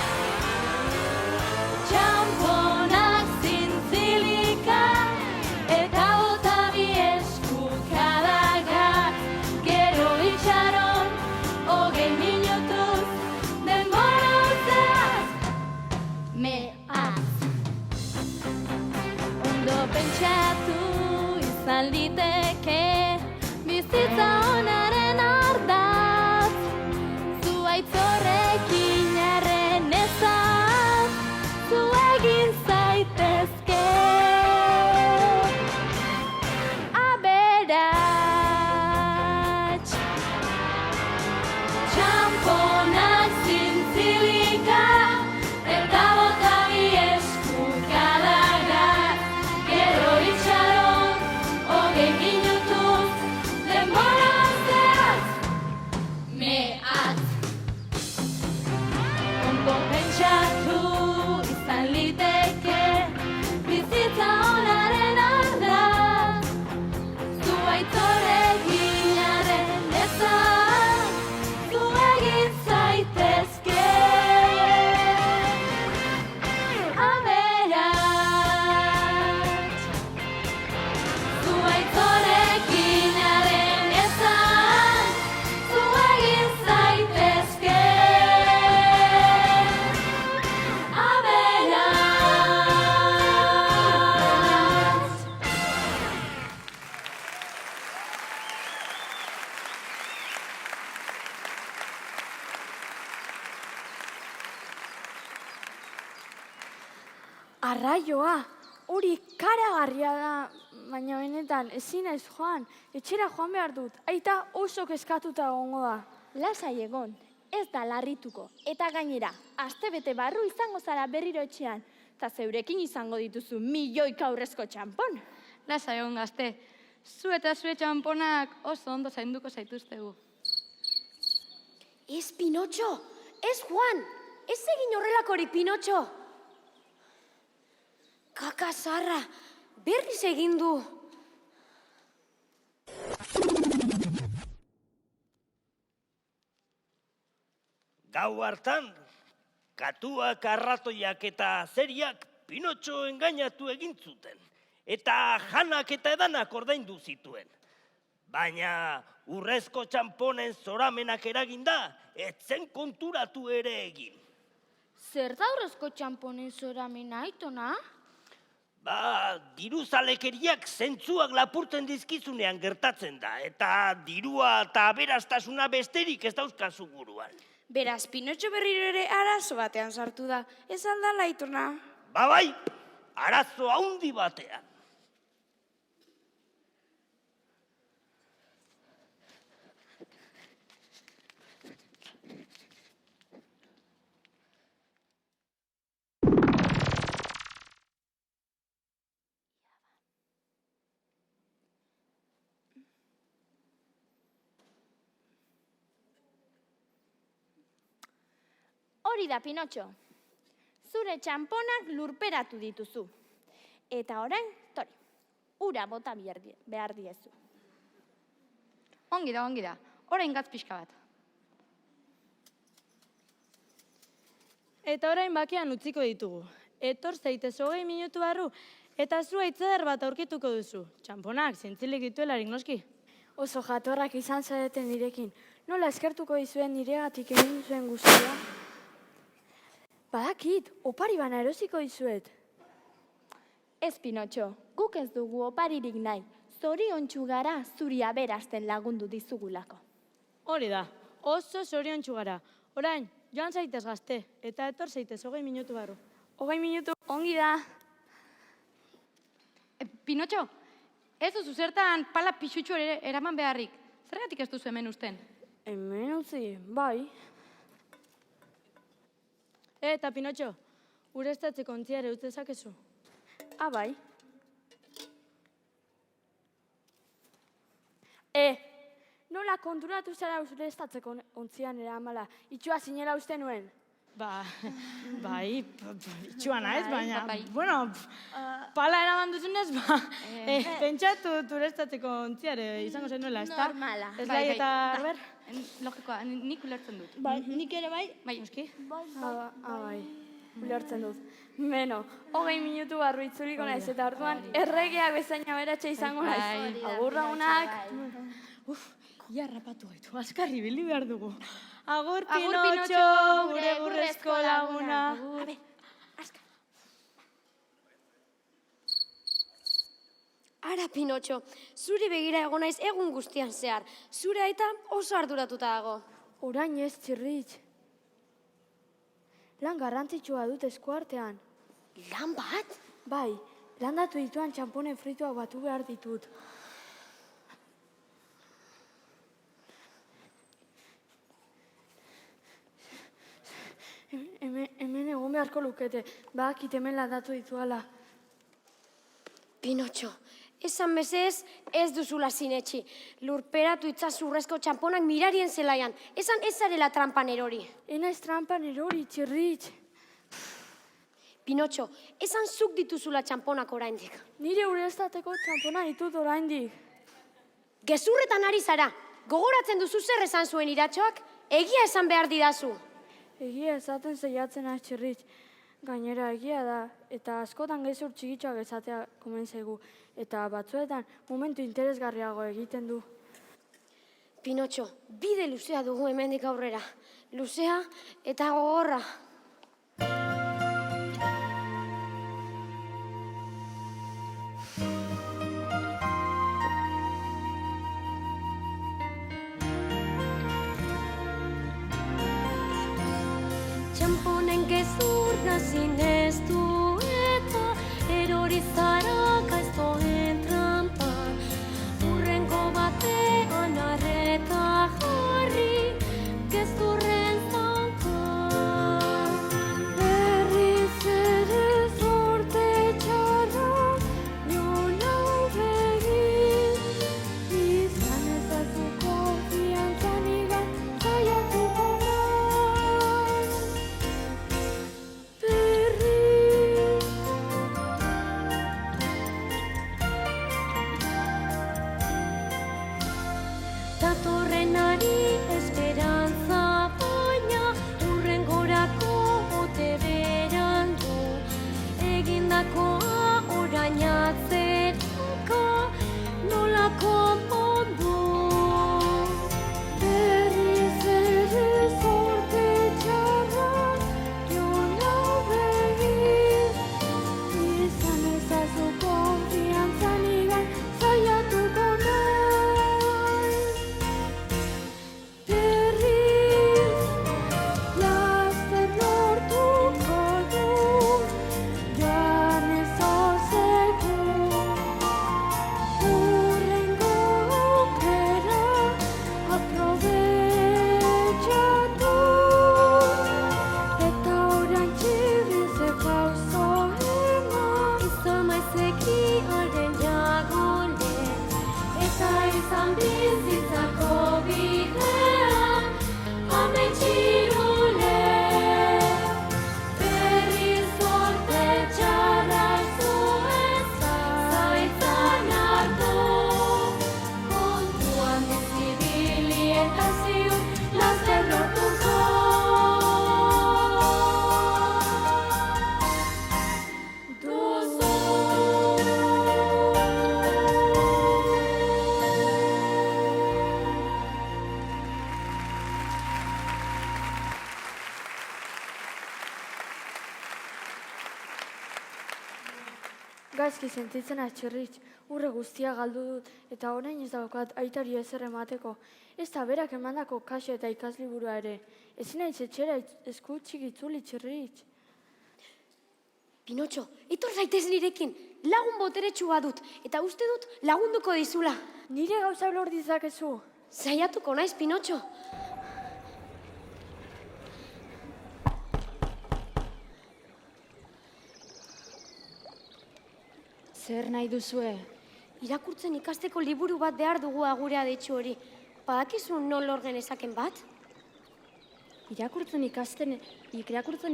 Txamponak zintzilika, eta bota bi esku kadagat. Gero itxaron, 20 minutuz, denbora uzaz. Mehatz. Ondo pentsatu izan liteke, bizitza onaren ardatz. Zuaitz horrekin arren ezaz, zu egin zaitezke. Aberats. Txamponak zintzilika, eta bota bi esku kadagat. Gero itxaron, 20 minutuz, denbora uzaz. Mehatz. Ondo pentsatu izan liteke, bizitza onaren ardatz. Zuaitz horrekin arren ezan, zu egin zaitezke. Aberats. Zuaitz horrekin arren ezan, zu egin zaitezke. Aberats. Arraioa, hori karagarria da, baina benetan, ezin ez joan, etxera joan behar dut, aita oso kezkatuta egongo da. Lasai egon, ez da larrituko. Eta gainera, astebete barru izango zara berriro etxean, eta zeurekin izango dituzu milioika aurrezko txampon. Lasai egon gazte, zu eta zure txamponak oso ondo zainduko zaituztegu. Ez, Pinotxo, ez, Juan, ez egin horrelakorik, Pinotxo. Kaka zarra, berriz egin du. Gau hartan, katuak, arratoiak eta azeriak Pinotxo engainatu egin zuten. Eta janak eta edanak ordaindu zituen. Baina urrezko txamponen zoramenak eraginda, etzen konturatu ere egin. Zer da urrezko txamponen zoramena, aitona? Diruzalekeriak zentzuak lapurtzen dizkizunean gertatzen da, eta dirua eta aberastasuna besterik ez dauzkazu buruan. Beraz, Pinotxo berriro ere arazo batean sartu da. Ez aldala, aitona? Bai, arazo handi batean. Hori da, Pinotxo. Zure txamponak lurperatu dituzu. Eta orain, tori, ura bota behar diezu. Ongi da. Orain gatz pixka bat. Eta orain bakean utziko ditugu. Etor zaitez 20 minutu barru, eta zu aitzeder bat aurkituko duzu. Txamponak, zintzilik dituelarik noski. Oso jatorrak izan zareten nirekin. Nola eskertuko dizuen niregatik egin zuen guztia? Badakit, opari bana erosiko dizuet. Ez, Pinotxo, guk ez dugu oparirik nahi. Zoriontsu gara zuri aberasten lagundu dizugulako. Hori da, oso zoriontsu gara. Orain, joan zaitez gazte, eta etor zaitez 20 minutu barru. 20 minutu, ongi da. Pinotxo, ez duzu zertan pala pixutxu eraman beharrik. Zergatik ez duzu hemen usten? Hemen utzi, bai. Eta Pinotxo, ureztatzeko ontziare utz dezakezu. Bai. Nola konturatu zara ureztatzeko ontzian eramala? Itxua zinela uste nuen. Bai, itxua naiz, baina, bueno, pala eraman duzunez, pentsatu ureztatzeko ontziare izango zenuela, ez da? Normala. Ez bai, eta, ber? Logikoa, nik ulertzen dut. Bai, nik ere bai? Bai, noski? Bai, ulertzen dut. Beno, 20 minutu barru itzuliko naiz, eta orduan erregeak bezain aberatxe izango naiz. Agur lagunak. Ia rapatu gaitu, askarri bili behar dugu. Agur Pinotxo, Pinotxo, gure gurrezko laguna. Ara, Pinotxo, zuri begira egon naiz egun guztian zehar. Zure aita oso arduratuta dago. Orain ez, Txirritx. Lan garrantzitsua dut eskuartean. Lan bat? Bai, landatu dituan txamponen frituak batu behar ditut. Hemen egon beharko lukete, bakit hemen landatu dituala. Pinotxo, esan bezez ez duzula sinetxi. Lurperatu itzazurrezko txamponak mirarien zelaian. Esan ez zarela trampan erori. Ena ez trampan erori, Txirritx. Pinotxo, esan zuk dituzula txamponak oraindik. Nire ureztateko txampona ditut oraindik. Gezurretan ari zara. Gogoratzen duzu zer esan zuen iratxoak? Egia esan behar didazu. Egia esaten zeiatzen az, Txirritx. Gainera egia da, eta askotan gezur txikitxoak esatea komen zaigu. Eta batzuetan momentu interesgarriago egiten du. Pinotxo, bide luzea dugu hemendik aurrera. Luzea eta gogorra. Txamponen gezur nazineztu eta erori zara gaiztoen trampan. Urrengo batean arreta jarri gezurren zankan. Berriz ere zorte txarra nola begin. Izan ezazu konfiantzan igan saiatuko naiz. Datorrenari esperantza baina urrengorako ote berandu. Egindakoa orain atzeraka nola konpondu. Berriz ere zorte txarra nola begin. Izan ezazu konfiantzan igan saiatuko naiz. Bizitzako bidea, ametxirule. gaizki sentitzen atxirritx, urre guztia galdu dut, eta orain ez daukat aitari ezer emateko. Ez da berak emandako kaxe eta ikasliburua ere. Ezin naiz etxera eskutxik itzuli txirritx. Pinotxo, etor zaitez nirekin, lagun boteretsua dut, eta uste dut lagunduko dizula. Nire gauza lor dizakezu. Saiatuko naiz, Pinotxo. Zer nahi duzue? Irakurtzen ikasteko liburu bat behar dugu agurea deitxu hori. Badakizu non lor genezaken bat? Irakurtzen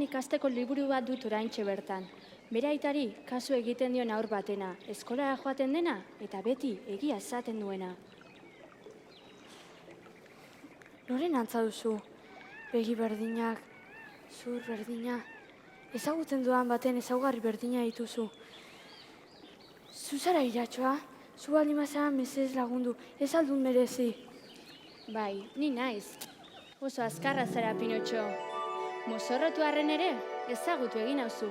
ikasteko liburu bat dut oraintxe bertan. Bere aitari kasu egiten dion haur batena, eskolara joaten dena eta beti egia esaten duena. Noren antza duzu? Begi berdinak, zur berdina. Ezagutzen dudan baten ezaugarri berdina dituzu. Zu zara Iratxoa? Zu baldin bazara mesedez lagundu, ez aldun merezi. Bai, ni naiz. Oso azkarra zara, Pinotxo. Mozorrotu arren ere, ezagutu egin hauzu.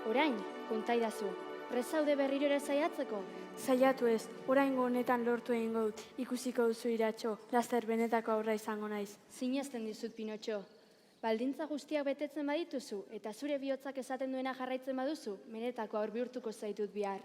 Orain, kontaidazu. Prezaude berriro ere saiatzeko? Saiatu ez, oraingo honetan lortu egingo dut. Ikusiko duzu Iratxo, laster benetako aurra izango naiz. Sinesten dizut, Pinotxo. Baldintza guztiak betetzen badituzu eta zure bihotzak esaten duena jarraitzen baduzu, benetako aur bihurtuko zaitut bihar.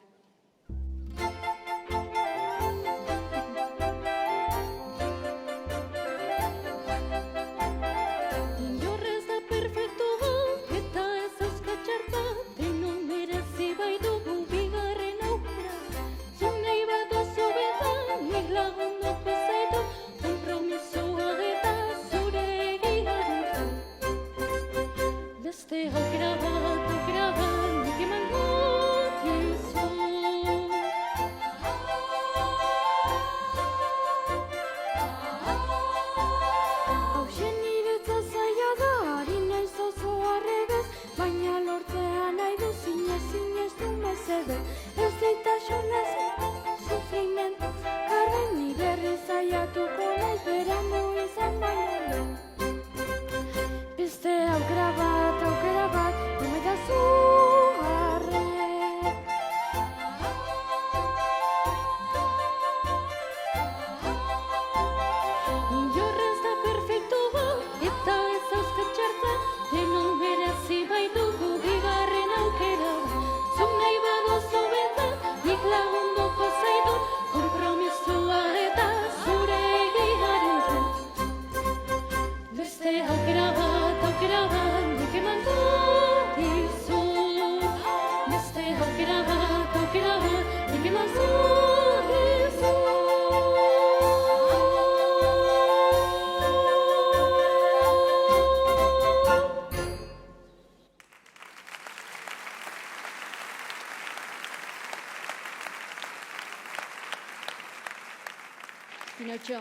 Pinotxo,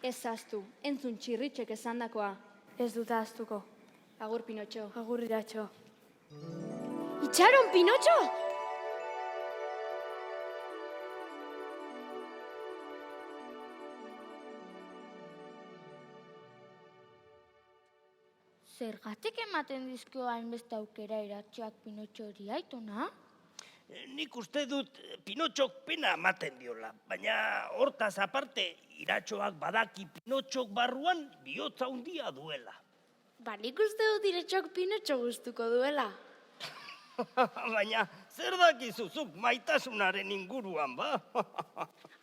ez ahaztu, entzun txirritxek esandakoa. Ez dut ahaztuko. Agur, Pinotxo. Agur, Iratxo. Itxaron, Pinotxo! Zergatik ematen dizkio hainbeste aukera Iratxoak Pinotxori, Aitona? Nik uste dut Pinotxok pena ematen diola, baina hortaz aparte Iratxoak badaki Pinotxok barruan bihotza handia duela. Ba, nik uste dut Iratxoak Pinotxo gustuko duela. Baina zer dakizuzuk maitasunaren inguruan, ba?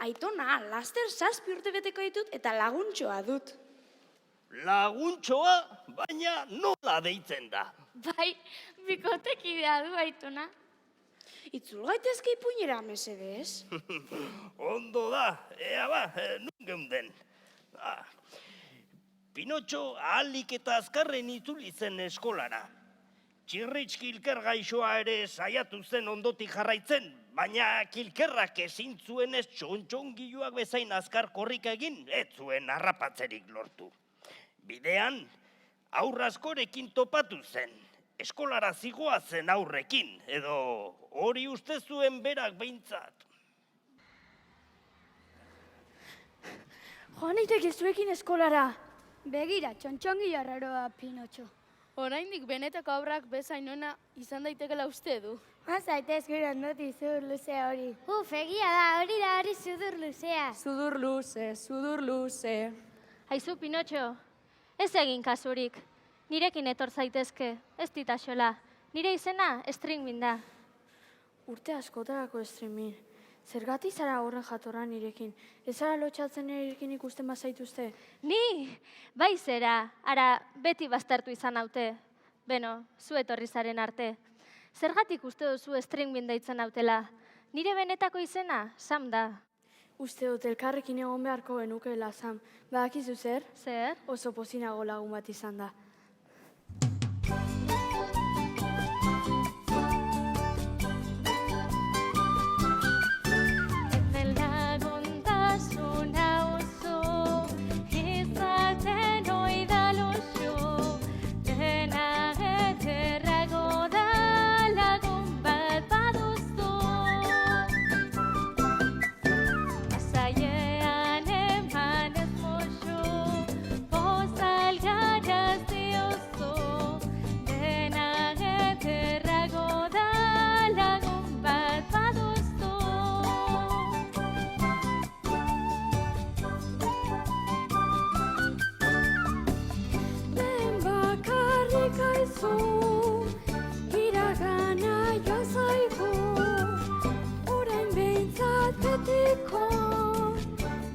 Aitona, laster 7 urte beteko ditut eta laguntxoa dut. Laguntxoa, baina nola deitzen da? Bai, bikotekidea du, Aitona. Itzul gaitezke ipuinera, mesedez? Ondo da, ea ba, nun geunden. Pinotxo ahalik eta azkarren itzuli zen eskolara. Txirritx kilker gaixoa ere saiatu zen ondotik jarraitzen, baina kilkerrak ezin zuenez txontxongiluak bezain azkar korrika egin, ez zuen harrapatzerik lortu. Bidean, aurra askorekin topatu zen. Eskolara zigoa zen aurrekin, edo hori uste zuen berak behintzat. Joan naiteke zuekin eskolara. Begira, txontxongi arraroa, Pinotxo. Oraindik benetako aurrak bezain ona izan daitekela uste du. Zaitez gure ondoti zudur luzea hori. Egia da, hori sudur luzea. Sudur luze. Aizu, Pinotxo, ez egin kasurik. Nirekin etor zaitezke, ez ditaxola. Nire izena Stringmin da. Urte askotarako streamin. Zergatik zara horren jatorra nirekin? Ez zara lotxatzen nirekin ikusten bazaituzte? Ni, bai zera, ara beti baztertu izan haute. Beno, zu etorri zaren arte. Zergatik uste duzu Stringmin deitzen hautela? Nire benetako izena, Sam da. Uste dut elkarrekin egon beharko genukeela, Sam. Badakizu zer? Zer? Oso pozinago lagun bat izan da.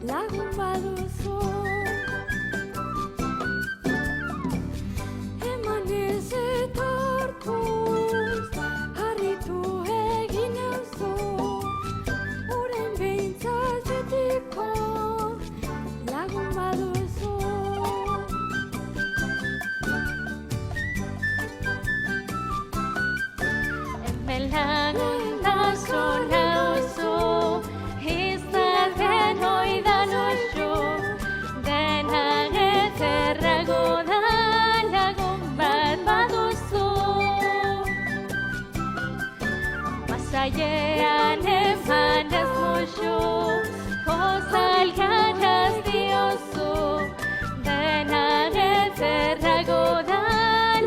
Lagun baduzu eman ez eta hartuz harritu egin auzu orain behintzat betiko lagun baduzu Hemen laguntasun auzu izarren oidan oso dena gezerrago da lagun bat baduzu Masailean eman ez musu pozalgaraz diozu dena gezerrago da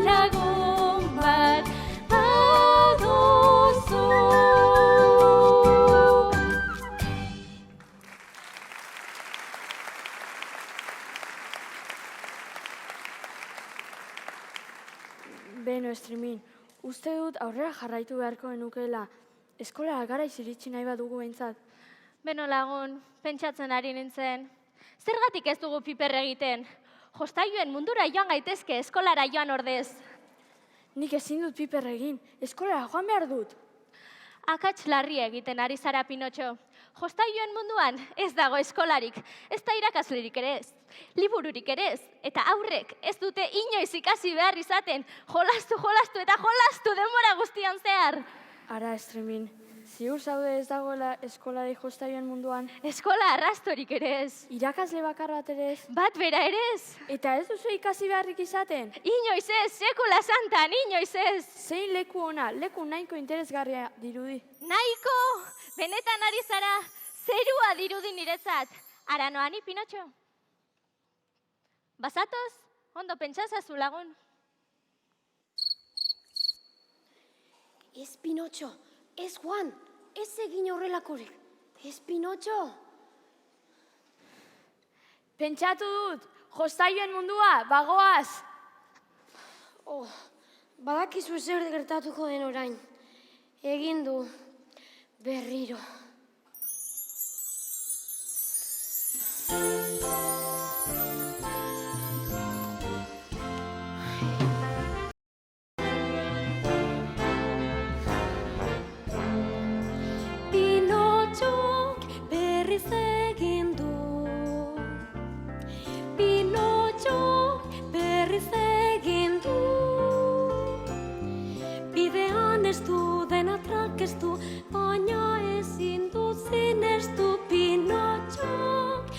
lagun bat baduzu Beno, streamin, uste dut aurrera jarraitu beharko genukeela. Eskolara garaiz iritsi nahi badugu behintzat. Beno lagun, pentsatzen ari nintzen. Zergatik ez dugu piper egiten? Jostailuen mundura joan gaitezke eskolara joan ordez. Nik ezin dut piper egin, eskolara joan behar dut. Akats larri egiten ari zara, Pinotxo. Jostailuen munduan ez dago eskolarik, ez da irakaslerik ere ez, libururik ere ez, eta aurrek ez dute inoiz ikasi behar izaten, jolastu eta jolastu denbora guztian zehar. Ara, streamin, ziur zaude ez dagoela eskolari jostailuen munduan? Eskola arrastorik ere ez. Irakasle bakar bat ere ez? Bat bera ere ez. Eta ez duzu ikasi beharrik izaten? Inoiz ez, sekula santan, inoiz ez. Zein leku ona, leku nahiko interesgarria dirudi. Nahiko, benetan ari zara, zerua dirudi niretzat. Ara noani, Pinotxo? Bazatoz, ondo pentsazazu lagun. Ez Pinotxo, ez Juan, ez egin horrelakorik. Ez Pinotxo. Pentsatu dut, jostailuen mundua, bagoaz. Badakizu zer gertatuko den orain. Egin du berriro. Pinotxok berriz egin du. Pinotxok berriz egin du. Bidean ez du dena trakestu, baina ezin du zinestu Pinotxok.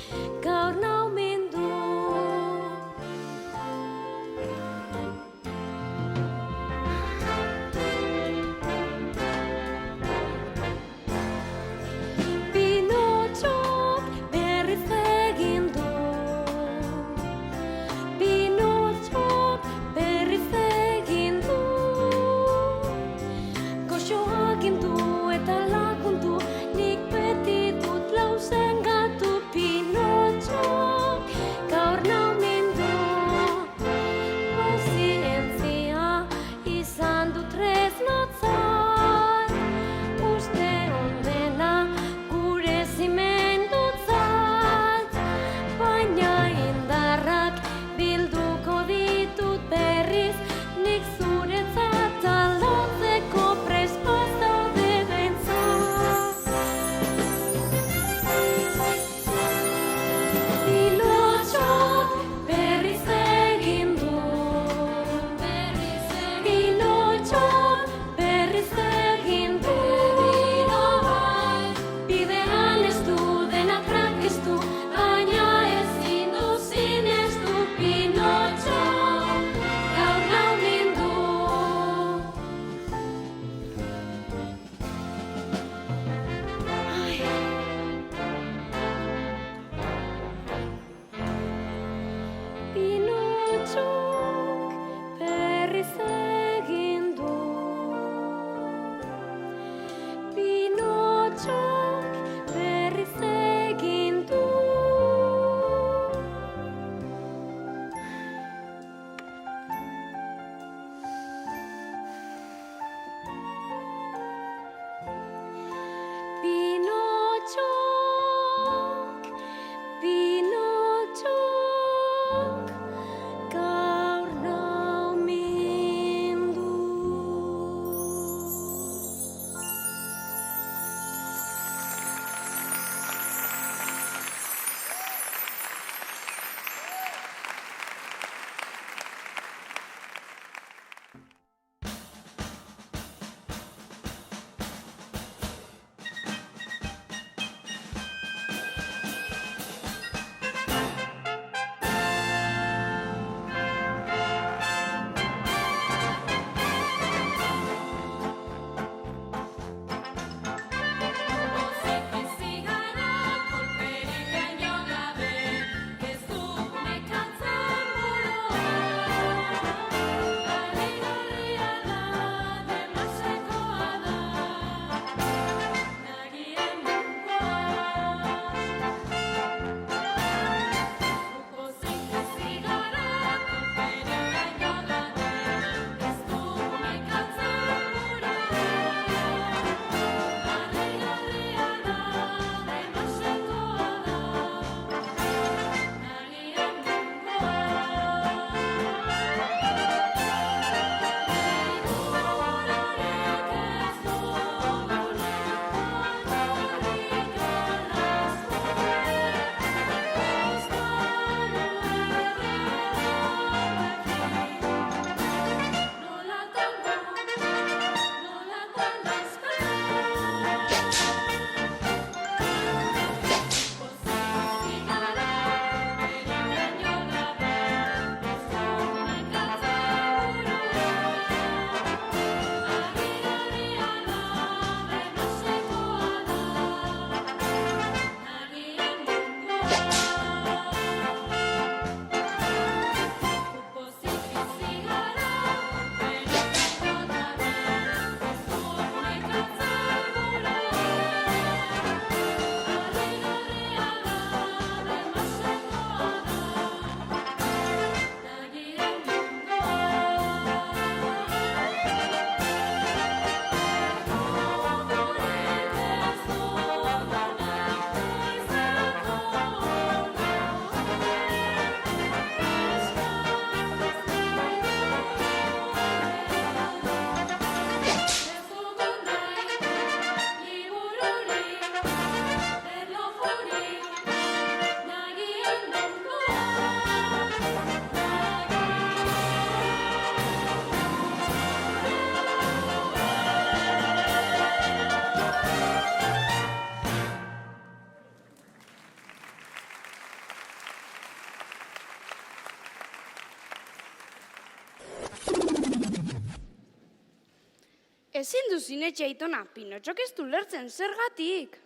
Ezin du zinetxe aitona, Pinotxok ez du lertzen, zergatik?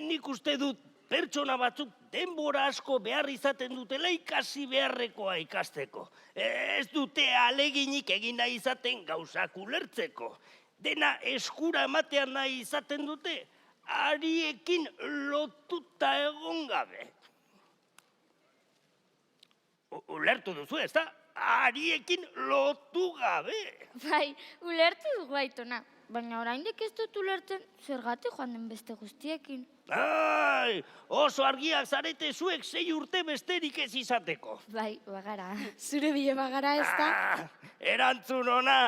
Nik uste dut pertsona batzuk denbora asko behar izaten dutela ikasi beharrekoa ikasteko. Ez dute aleginik egin nahi izaten gauzak ulertzeko. Dena eskura ematean nahi izaten dute, hariekin lotuta egon gabe. Ulertu duzu, ez da? Hariekin lotu gabe. Bai, ulertu dugu aitona. Baina oraindik ez dut ulertzen zergatik joan den beste guztiekin. Ai, oso argiak zarete zuek 6 urte besterik ez izateko. Bai, bagara. Zure bile bagara ez da? Erantzun ona.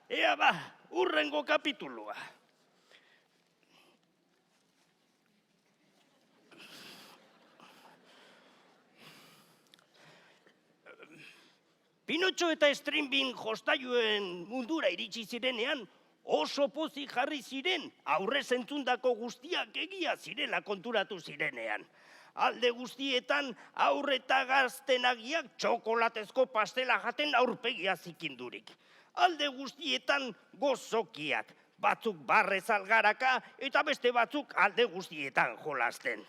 Ea ba, urrengo kapitulua. Pinotxo eta Strinbin jostailuen mundura iritsi zirenean, oso pozik jarri ziren aurrez entzundako guztiak egia zirela konturatu zirenean. Alde guztietan aurre eta gaztenagiak txokolatezko pastela jaten aurpegia zikindurik. Alde guztietan gozokiak, batzuk barrez algaraka eta beste batzuk alde guztietan jolasten.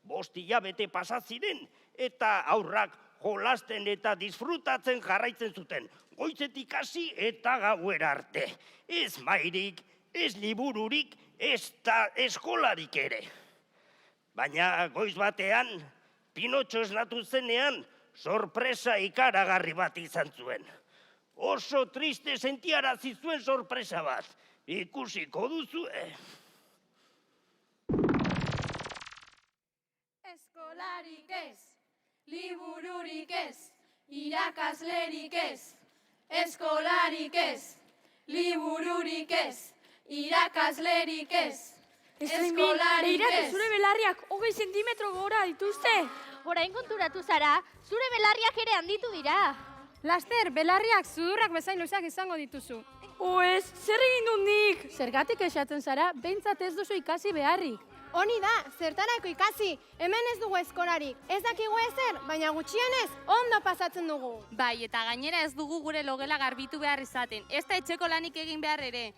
5 hilabete pasa ziren eta aurrak jolasten eta disfrutatzen jarraitzen zuten, goizetik hasi eta gauera arte. Ez mairik, ez libururik, ez da eskolarik ere. Baina goiz batean, Pinotxo esnatu zenean, sorpresa ikaragarri bat izan zuen. Oso triste sentiarazi zuen sorpresa bat. Ikusiko duzue. Eskolarik ez. Libururik ez, irakaslerik ez, eskolarik ez, libururik ez, irakaslerik ez, eskolarik ez. Zure belarriak 20 zentimetro gora dituzte. Orain konturatu zara, zure belarriak ere handitu dira. Laster, belarriak sudurrak bezain luzeak izango dituzu. Ez, zer egin dut nik? Zergatik esaten zara, behintzat ez duzu ikasi beharrik. Honi da, zertarako ikasi, hemen ez dugu eskolarik. Ez dakigu ezer, baina gutxienez ondo pasatzen dugu. Bai, eta gainera ez dugu gure logela garbitu behar izaten. Ez da etxeko lanik egin behar ere.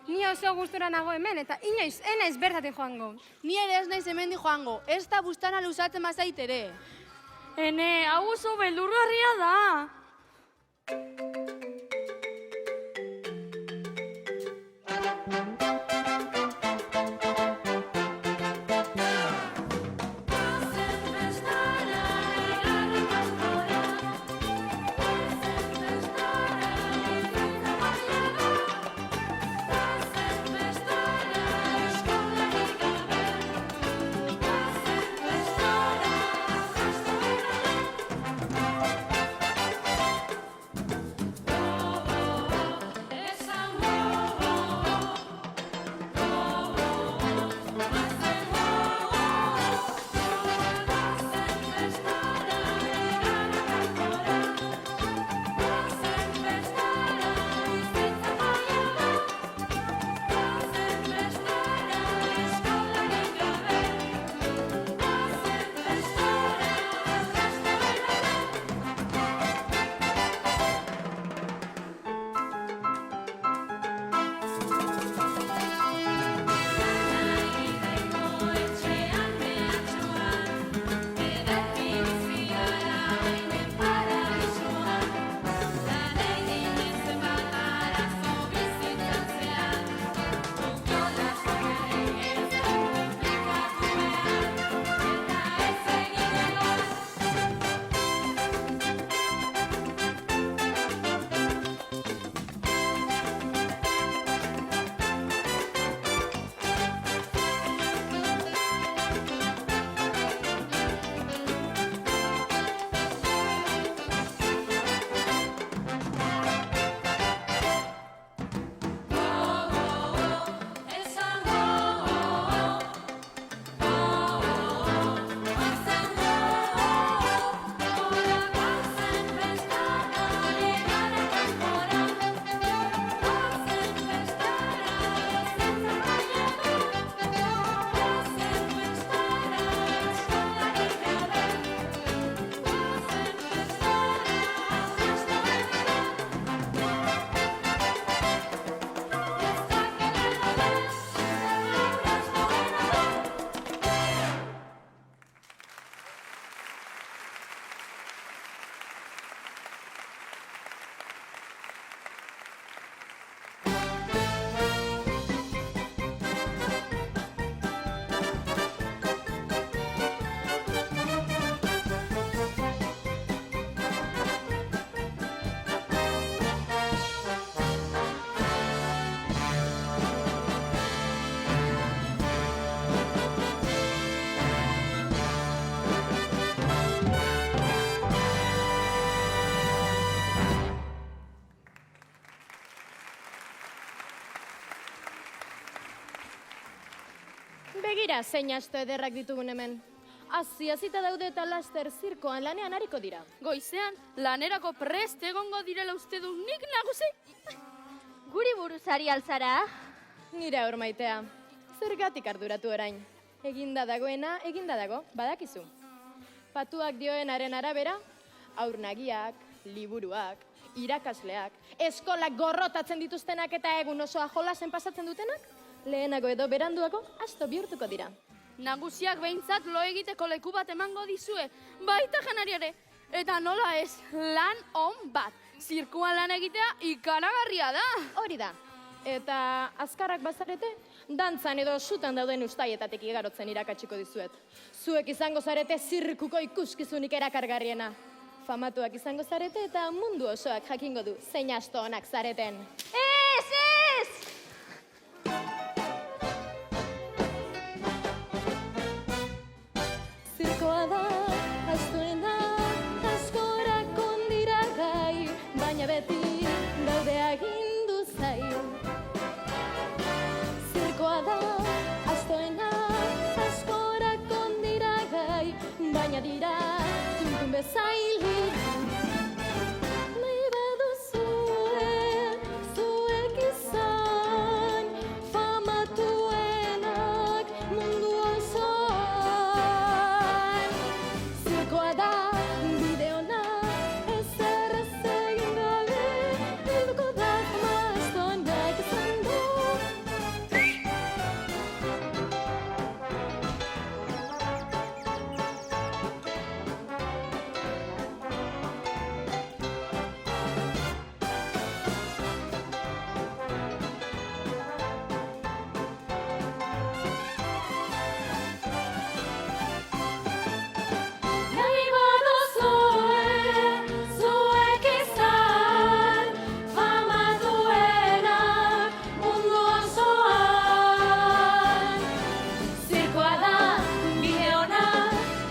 Ni oso gustura nago hemen eta inoiz enaiz bertatik joango. Ni ere ez naiz hemendik joango, ez da bustana luzatzen bazait ere. Ene, hau oso beldurgarria da. Ea zein asto ederrak ditugun hemen. Azita daude eta laster zirkoan lanean hariko dira. Goizean, lanerako prest egongo direla uste du nik nagusi. Guri buruzari alzara? Nire aur maitea. Zergatik arduratu orain. Eginda dagoena, eginda dago, badakizu. Patuak dioenaren arabera, aurnagiak, liburuak, irakasleak, eskolak gorrotatzen dituztenak eta egun osoa jolasen pasatzen dutenak, lehenago edo beranduago asto bihurtuko dira. Nagusiak behintzat lo egiteko leku bat emango dizue, baita janariare. Eta nola ez, lan on bat. Zirkuan lan egitea ikaragarria da. Hori da. Eta azkarrak bazarete, dantzan edo sutan dauden ustaietatik igarotzen irakatsiko dizuet. Zuek izango zarete zirkuko ikuskizunik erakargarriena. Famatuak izango zarete eta mundu osoak jakingo du zein asto onak zareten. Ez! Zirkoa da, astuena, askorak ondira gai, baina beti daude agindu zaio. Zirkoa da, astuena, askorak ondira gai, baina dira tuntun bezaili. Nahi baduzue, zuek izan, famatuenak mundu osoan. Zirkoa da, bide ona, ezer ez egin gabe, helduko da fama astonak izango. Nahi baduzue, zuek izan, famatuenak mundu osoan. Zirkoa da, bide ona,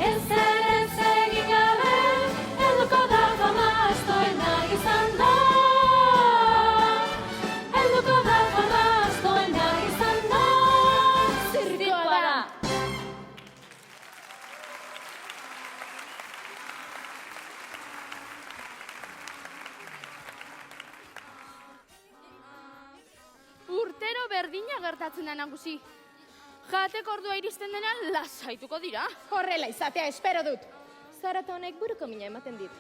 ezer ez egin gabe, helduko da fama astoenak izango. Helduko da fama astoenak izango. Zirkoa da. Urtero berdina gertatzen da nagusi. Jateko ordua iristen denean lasaituko dira. Horrela izatea espero dut. Zarata honek buruko mina ematen dit.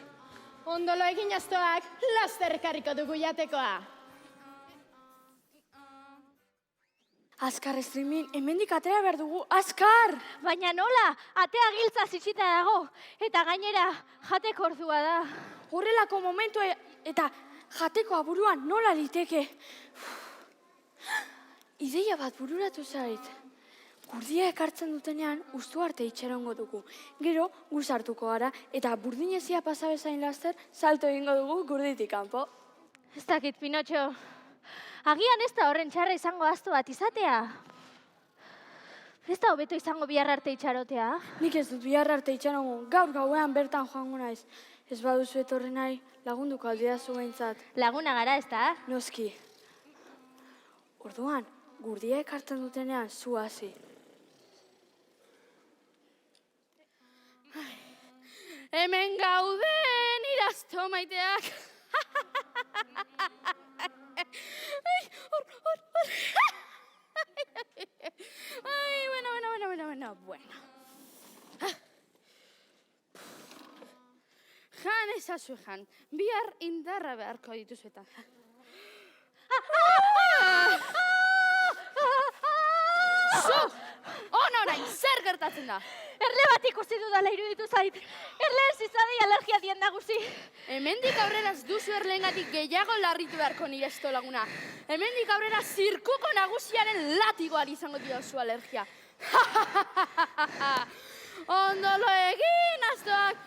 Ondolo egin astoak, laster ekarriko dugu jatekoa. Azkar streaming, hemendik atera behar dugu, azkar! Baina nola, atea giltza zitsita dago. Eta gainera, jateko ordua da. Horrelako momentu eta jateko aburuan nola liteke. Ideia bat bururatu zait. Gurdia ekartzen dutenean, ustu arte itxerongo dugu. Gero, guz hartuko gara, eta burdinezia pasa bezain laster, salto egingo dugu gurditik kanpo. Ez dakit, Pinotxo. Agian ez da horren txarra izango asto bat izatea. Ez da hobeto izango bihar arte itxarotea. Nik ez dut bihar arte itxarongo, gaur gauean bertan joango naiz. Ez baduzu etorri nahi, lagunduko aldea zu behintzat. Laguna gara, ez da? Noski. Orduan, gurdia ekartzen dutenean zu hasi. Hemen gauden irazto maiteak. Ai, bueno. Jan ezazu jan, bihar indarra beharko dituzu eta. Zu! Ona orain, zer gertatzen da? Erle bat ikusi dudala iruditu zait. Erle ez izadei alergia dien nagusi. Hemendik aurrera ez duzu erleengatik gehiago larritu beharko nire esto laguna. Hemendik aurrera zirkuko nagusiaren latigoari izango diozu alergia. Ondolo egin aztoak.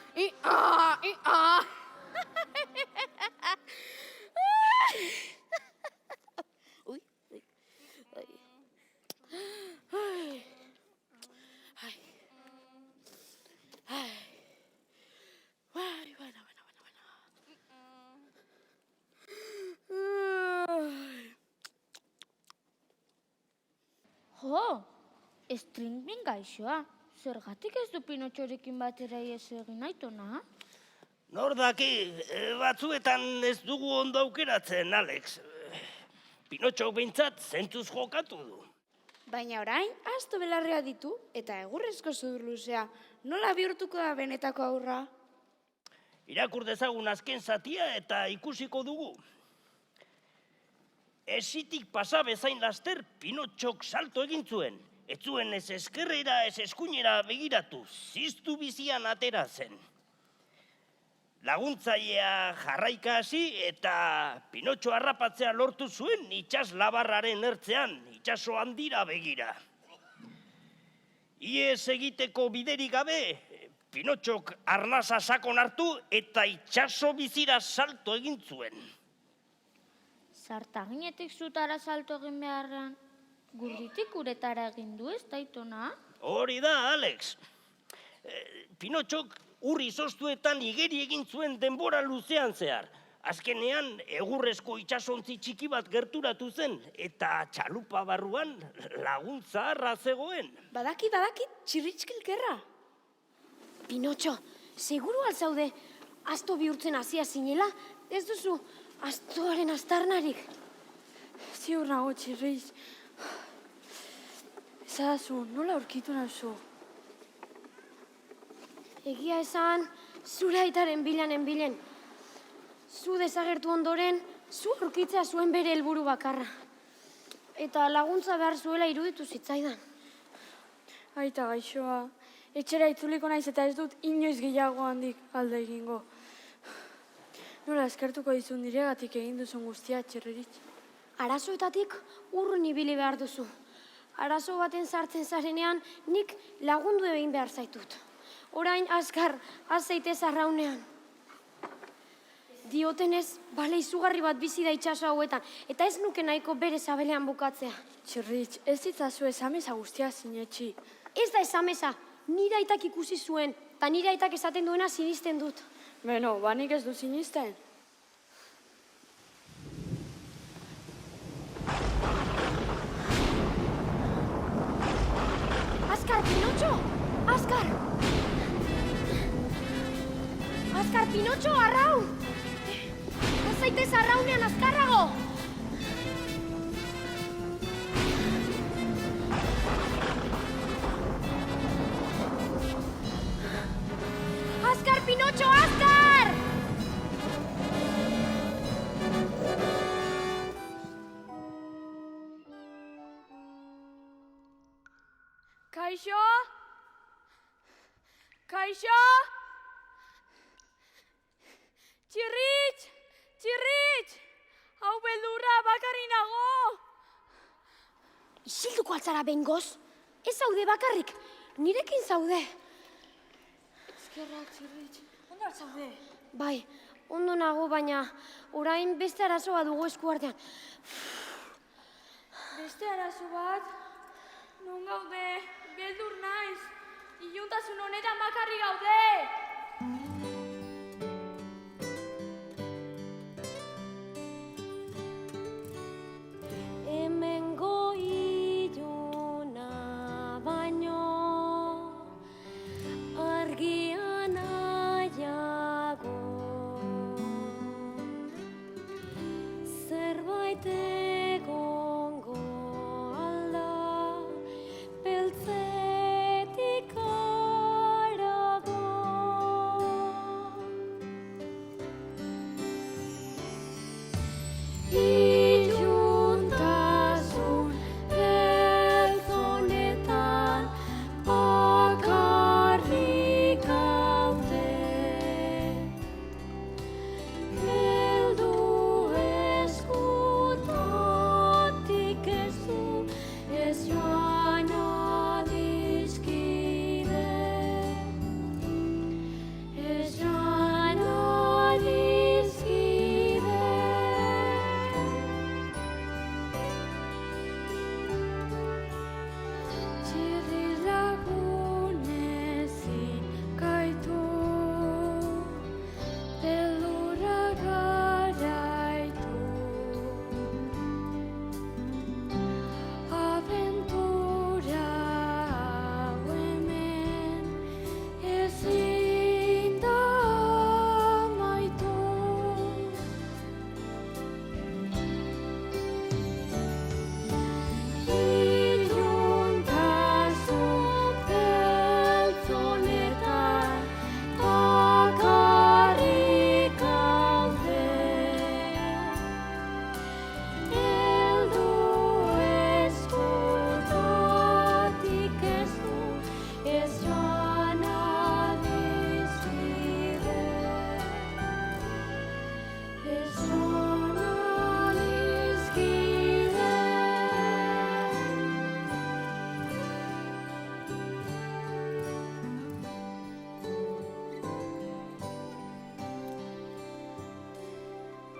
Uy. Bueno. Jo, Stringmin gaixoa. Zergatik ez du Pinotxorekin batera ihes egin Aitona? Nor daki, batzuetan ez dugu ondo aukeratzen, Alex. Pinotxok behintzat zentzuz jokatu du. Baina orain, asto belarria ditu eta egurrezko zudur luzea. Nola bihurtuko da benetako aurra? Irakur dezagun azken zatia eta ikusiko dugu. Esitik pasa bezain laster Pinotxok salto egin zuen. Ez zuen ez eskerrera ez eskuinera begiratu, ziztu bizian atera zen. Laguntzailea jarraika hasi eta Pinotxo harrapatzea lortu zuen itsas labarraren ertzean, itsaso handira begira. Ihes egiteko biderik gabe, Pinotxok arnasa sakon hartu eta itsaso bizira salto egin zuen. Zartaginetik zutara salto egin beharrean, gurditik uretara egin du ez Aitona? Hori da, Alex. Pinotxok urri izoztuetan igeri egin zuen denbora luzean zehar. Azkenean, egurrezko itsasontzi txiki bat gerturatu zen, eta txalupa barruan laguntza harra zegoen. Badakit, txirritxkilkerra. Pinotxo, seguru alzaude, asto bihurtzen hasia zinela, ez duzu astoaren astarnarik. Ziur nago, Txirritx. Ezadazu, nola aurkitu nauzu? Egia esan, zure aitaren bilen. Zu desagertu ondoren, zu aurkitzea zuen bere helburu bakarra. Eta laguntza behar zuela iruditu zitzaidan. Aita gaixoa, etxera itzuliko naiz eta ez dut inoiz gehiago handik alde egingo. Nola eskertuko dizun diregatik egin duzun guztia, Txirritx? Arazoetatik urrun ibili behar duzu. Arazo baten sartzen zarenean, nik lagundu egin behar zaitut. Orain azkar, azeitez arraunean. Diotenez, bale izugarri bat bizi da itsaso hauetan, eta ez nuke nahiko bere zabelean bukatzea. Txirritx, ez ditzazu esameza guztia sinetxi. Ez da esameza, nire aitak ikusi zuen, eta nire aitak esaten duena sinisten dut. Beno, banik ez du sinisten. Azkar, Pinotxo! Azkar! Azkar, Pinotxo, arraun! Azaitez arraunean, azkarrago! Azkar, Pinotxo, azkar! Kaixo? Kaixo? Txirritx! Txirritx! Hau beldurra bakarri nago! Isilduko altzara behingoz? Ez zaude bakarrik, nirekin zaude. Eskerrak, Txirritx. Ondo zaude? Bai, ondo nago, baina orain beste arazoa dugu eskuartean. Beste arazo bat? Non gaude? Beldur naiz. Iluntasun honetan bakarri gaude! Hemengo iluna baino argia nahiago zerbait egongo alda beltzetik harago.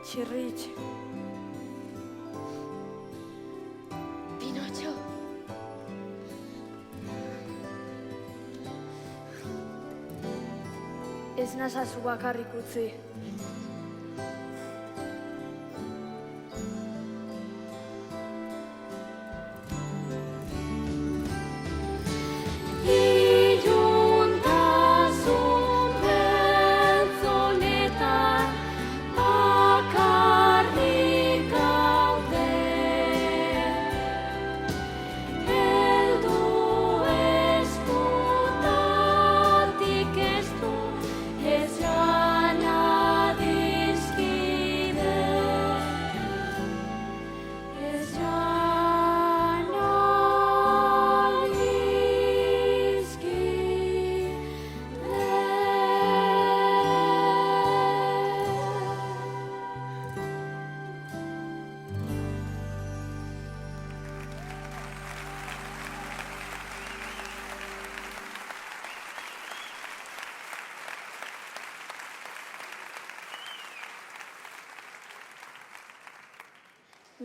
Txirritx. Pinotxo. Ez nazazu bakarrik utzi.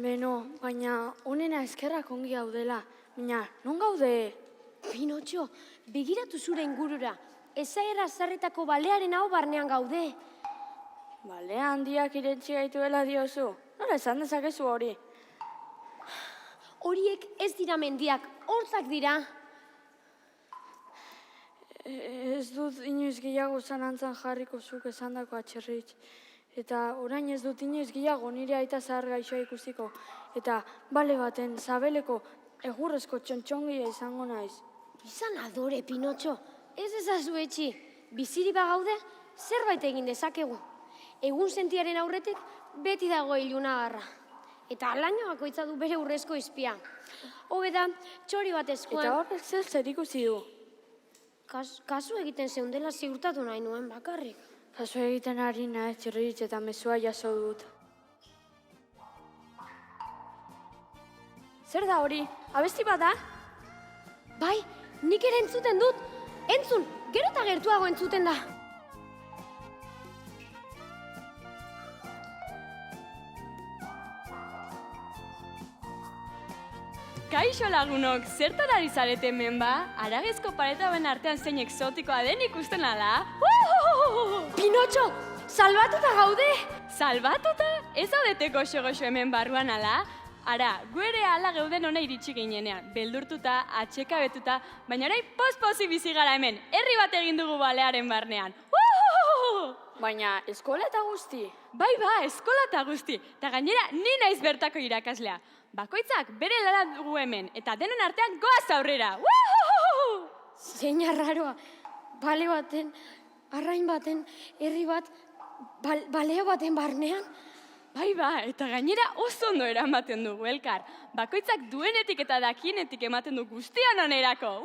Beno, baina honena eskerrak ongi gaudela. Baina, non gaude? Pinotxo, begiratu zure ingurura. Ezaera zarretako balearen hau barnean gaude. Bale handiak irentzi gaituela diozu. Nola esan dezakezu hori? Horiek ez dira mendiak, hortzak dira. Ez dut inoiz gehiago zalantzan jarriko zuk esandako Txirritx. Eta orain ez dut inoiz gehiago nire aita zahar gaixoa ikusiko. Eta bale baten zabeleko egurrezko txontxongia izango naiz. Izan adore, Pinotxo. Ez ezazu etxi. Biziri bagaude, zerbait egin dezakegu. Egun sentiaren aurretik beti dago ilunagarra. Eta alaino bakoitza du bere urrezko izpia. Hobeda, txori bat eskuan. Eta horrek zer ikusi du? Kasu egiten zeundela ziurtatu nahi nuen bakarrik. Kasu egiten ari naiz Txirritx eta mezua jaso dut. Zer da hori? Abesti bat da? Bai, nik ere entzuten dut. Entzun, gero eta gertuago entzuten da. Kaixo lagunok, zertan ari zarete hemen ba? Aragezko paretauen artean zein exotikoa den ikusten ala? Pinotxo, salbatuta gaude! Salbatuta? Ez zaudete goxo-goxo hemen barruan ala? Ara, gu ere ala geuden ona iritsi ginenean, beldurtuta, atxekabetuta, baina orai poz-pozi bizi gara hemen, herri bat egin dugu balearen barnean. Baina, eskola eta guzti? Bai ba, eskola eta guzti, eta gainera ni naiz bertako irakaslea. Bakoitzak bere lana dugu hemen, eta denon artean goaz aurrera! Zein arraroa, bale baten, arrain baten, herri bat, baleo baten barnean? Bai ba, eta gainera oso ondo eramaten dugu, elkar. Bakoitzak duenetik eta dakienetik ematen du guztian onerako.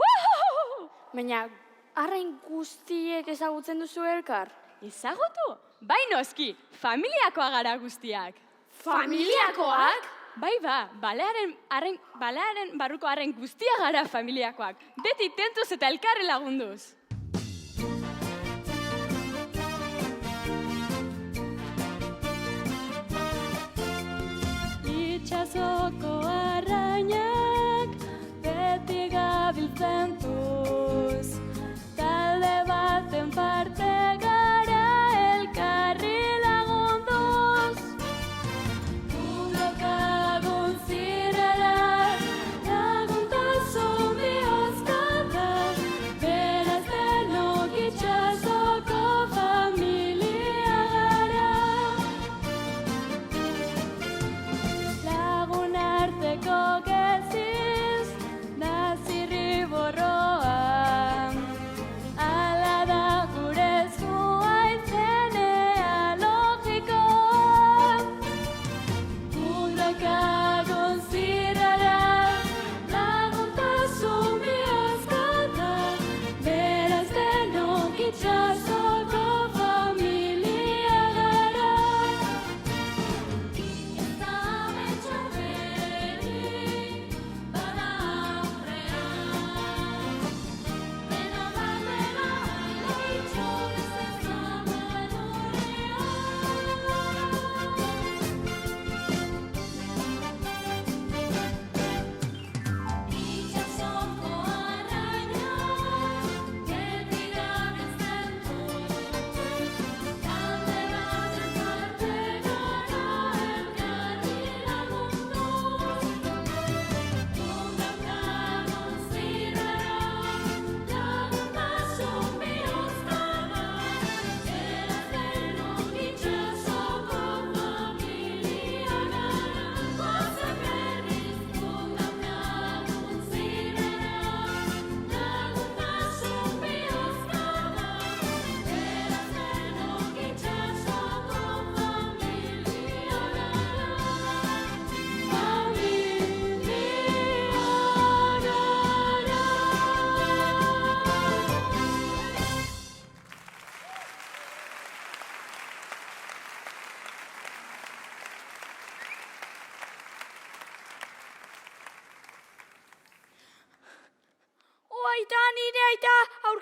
Baina, arrain guztiek ezagutzen duzu elkar? Ezagutu? Bai noski, familiakoa gara guztiak. Familiakoak? Bai ba, balearen barruko arren guztia gara familiakoak. Beti tentuz eta elkarre lagunduz. Itxasoko arrainak beti gabiltzen duz. Talde baten parte gara elkarri lagunduz. Udokagun zirela laguntasun bihozkada, beraz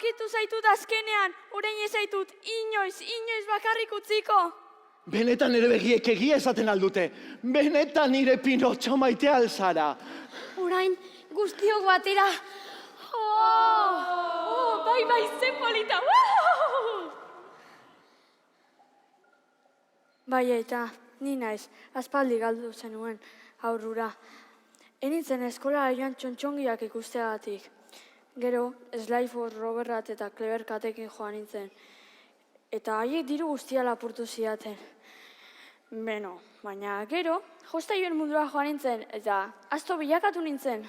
aurkitu zaitut azkenean, orain ez zaitut inoiz bakarrik utziko. Benetan ere begiek egia esaten aldute. Benetan nire Pinotxo maitea alzara. Orain guztiok batera. Bai, ze polita! Bai, eta ni naiz, aspaldi galdu zenuen aurrura. Enitzen eskolara joan txontxongiak ikusteagatik. Gero, Slyford, Roberrat eta Kleberkatekin joan nintzen. Eta haiek diru guztia lapurtu zidaten. Beno, baina gero, jostaioen mundura joan nintzen, eta asto bilakatu nintzen.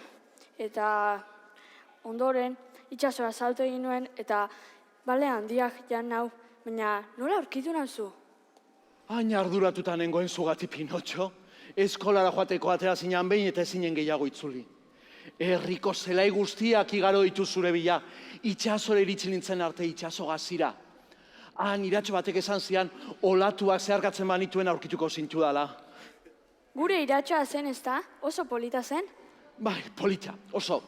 Eta ondoren, itxasora salto egin nuen, eta bale handiak jan nau, baina nola aurkitu nauzu? Hain arduratuta nengoen zugati, Pinotxo. Eskolara joateko atera zinan behin eta ezinen gehiago itzuli. Herriko zelai guztiak igaro ditu zure bila, itxasore iritsi nintzen arte itxaso gazira. Han iratxo batek esan zian, olatuak zeharkatzen banituen aurkituko zintu dala. Gure iratxoa zen, ezta? Oso polita zen? Bai, polita, oso.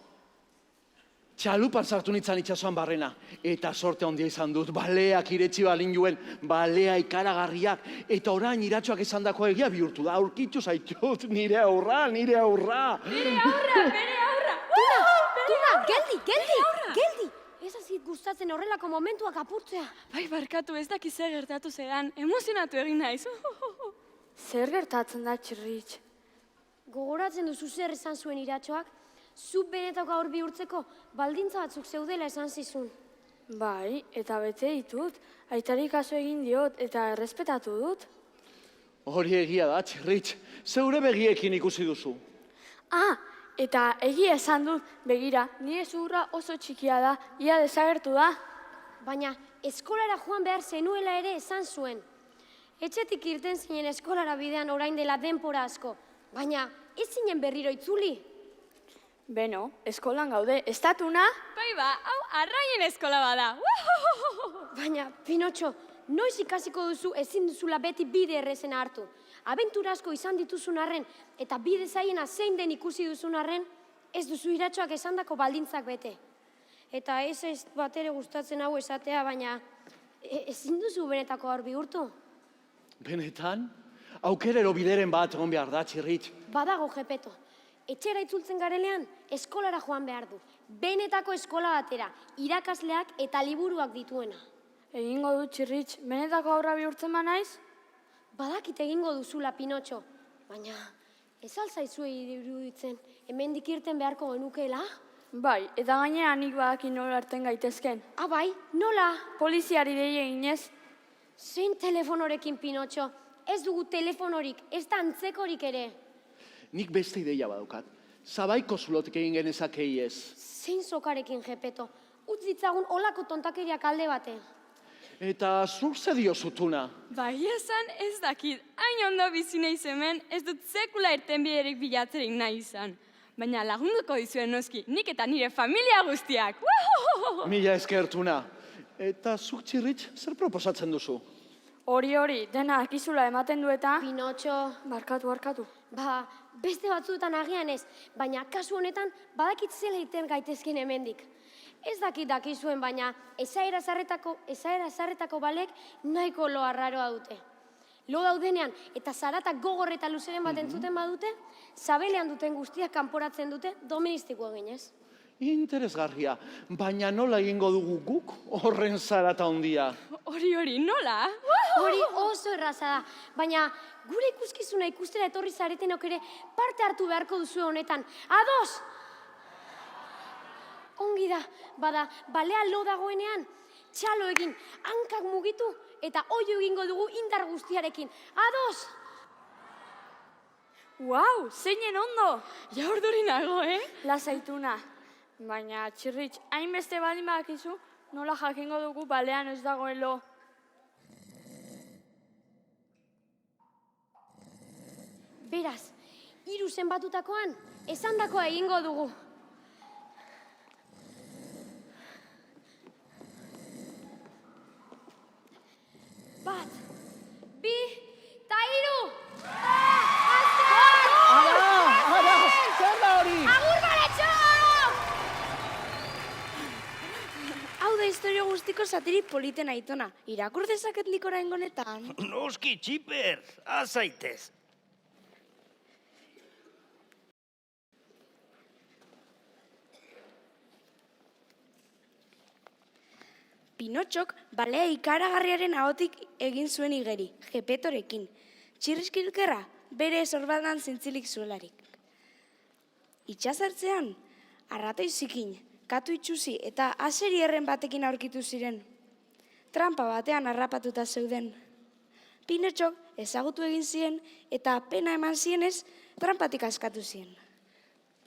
Txalupan sartu nintzen itxasoan barrena, eta sorte handia izan dut, baleak iretsi balin juen, balea ikaragarriak, eta orain iratxoak esan dako egia bihurtu da, aurkitu zaitut, nire aurra! Bere aurra! Tuna, geldi! Ez azit gustatzen horrelako momentuak apurtzea. Bai, barkatu, ez daki zer gertatu zedan, emozionatu egin naiz. Zer gertatzen da, Txirritx? Gogoratzen duzu zer esan zuen iratxoak? Zu benetako aur bihurtzeko baldintza batzuk zeudela esan zizun. Bai, eta bete ditut, aitari kasu egin diot eta errespetatu dut. Hori egia da, Txirritx, zeure begiekin ikusi duzu. Eta egia esan dut, begira, nire zuhurra oso txikia da, ia desagertu da. Baina eskolara joan behar zenuela ere esan zuen. Etxetik irten zinen eskolara bidean orain dela denpora asko, baina ez zinen berriro itzuli. Beno, eskolan gaude, ez da, Tuna? Bai ba, hau arraien eskola bada. Baina, Pinotxo, noiz ikasiko duzu ezin duzula beti bide errezena hartu. Abentura asko izan dituzun arren, eta bide zaiena zein den ikusi duzun arren, ez duzu iratxoak esandako baldintzak bete. Eta ez batere gustatzen hau esatea, baina ezin duzu benetako aur bihurtu. Benetan? Aukerero bideren bat egon behar da, Txirritx. Badago, Gepeto. Etxera itzultzen garelean, eskolara joan behar du. Benetako eskola batera, irakasleak eta liburuak dituena. Egingo du, Txirritx, benetako aurra bihurtzen ba naiz? Badakit egingo duzula, Pinotxo, baina ez alzaizuei iruditzen, hemendik irten beharko genukeela? Bai, eta gainera nik badaki nola hartzen gaitezken. Bai, nola? Poliziari dei eginez. Zein telefonorekin, Pinotxo? Ez dugu telefonorik, ez da antzekorik ere. Nik beste ideia badaukat. Zabaiko zulotik egin genezakei ez. Zein sokarekin, Gepeto? Utz ditzagun olako tontakeriak alde bate. Eta zur ze diozu, Tuna? Bai esan ez dakit, hain ondo bizi naiz hemen, ez dut sekula irtenbiderik bilatzerik nahi izan. Baina lagunduko dizuen noski, nik eta nire familia guztiak. Mila esker, Tuna. Eta zuk, Txirritx, zer proposatzen duzu? Hori, dena akizula ematen du eta... Pinotxo... Barkatu. Beste batzuetan agian ez, baina kasu honetan badakit zela iten gaitezken hemendik. Ez dakizuen, baina esaera zarretako balek nahiko lo arraroa dute. Lo daudenean eta zaratak gogor eta luzeren bat entzuten badute, zabelean duten guztiak kanporatzen dute doministikoa ginez. Interesgarria, baina nola egingo dugu guk horren zarata handia? Hori, nola? Hori oso erraza da, baina gure ikuskizuna ikustera etorri zaretenok ere parte hartu beharko duzu honetan. Ados! Ongi da, bada, balea lo dagoenean, txalo egin, hankak mugitu eta oio egingo dugu indar guztiarekin. Ados! Wow, zeinen ondo! Ja urduri nago, Lasaituna. Baina, Txirritx, hainbeste baldin badakizu, nola jakingo dugu balean ez dagoen lo. Beraz, 3 zenbatutakoan, esandakoa egingo dugu. Bat, 2, eta 3! Ara, zer da hori? Agur baretxo! Hau da zatirik politen aitona. Irakur dezaket nik orain honetan? Noski, txiper, azaitez. Pinotxok balea ikaragarriaren ahotik egin zuen igeri, Gepetorekin. Txirriskilkerra bere sorbaldan zintzilik zuelarik. Itxasartzean, arratoi zikin, katu itxusi eta aseri erren batekin aurkitu ziren. Trampa batean harrapatuta zeuden. Pinotxok ezagutu egin zien eta pena eman zienez, trampatik askatu zien.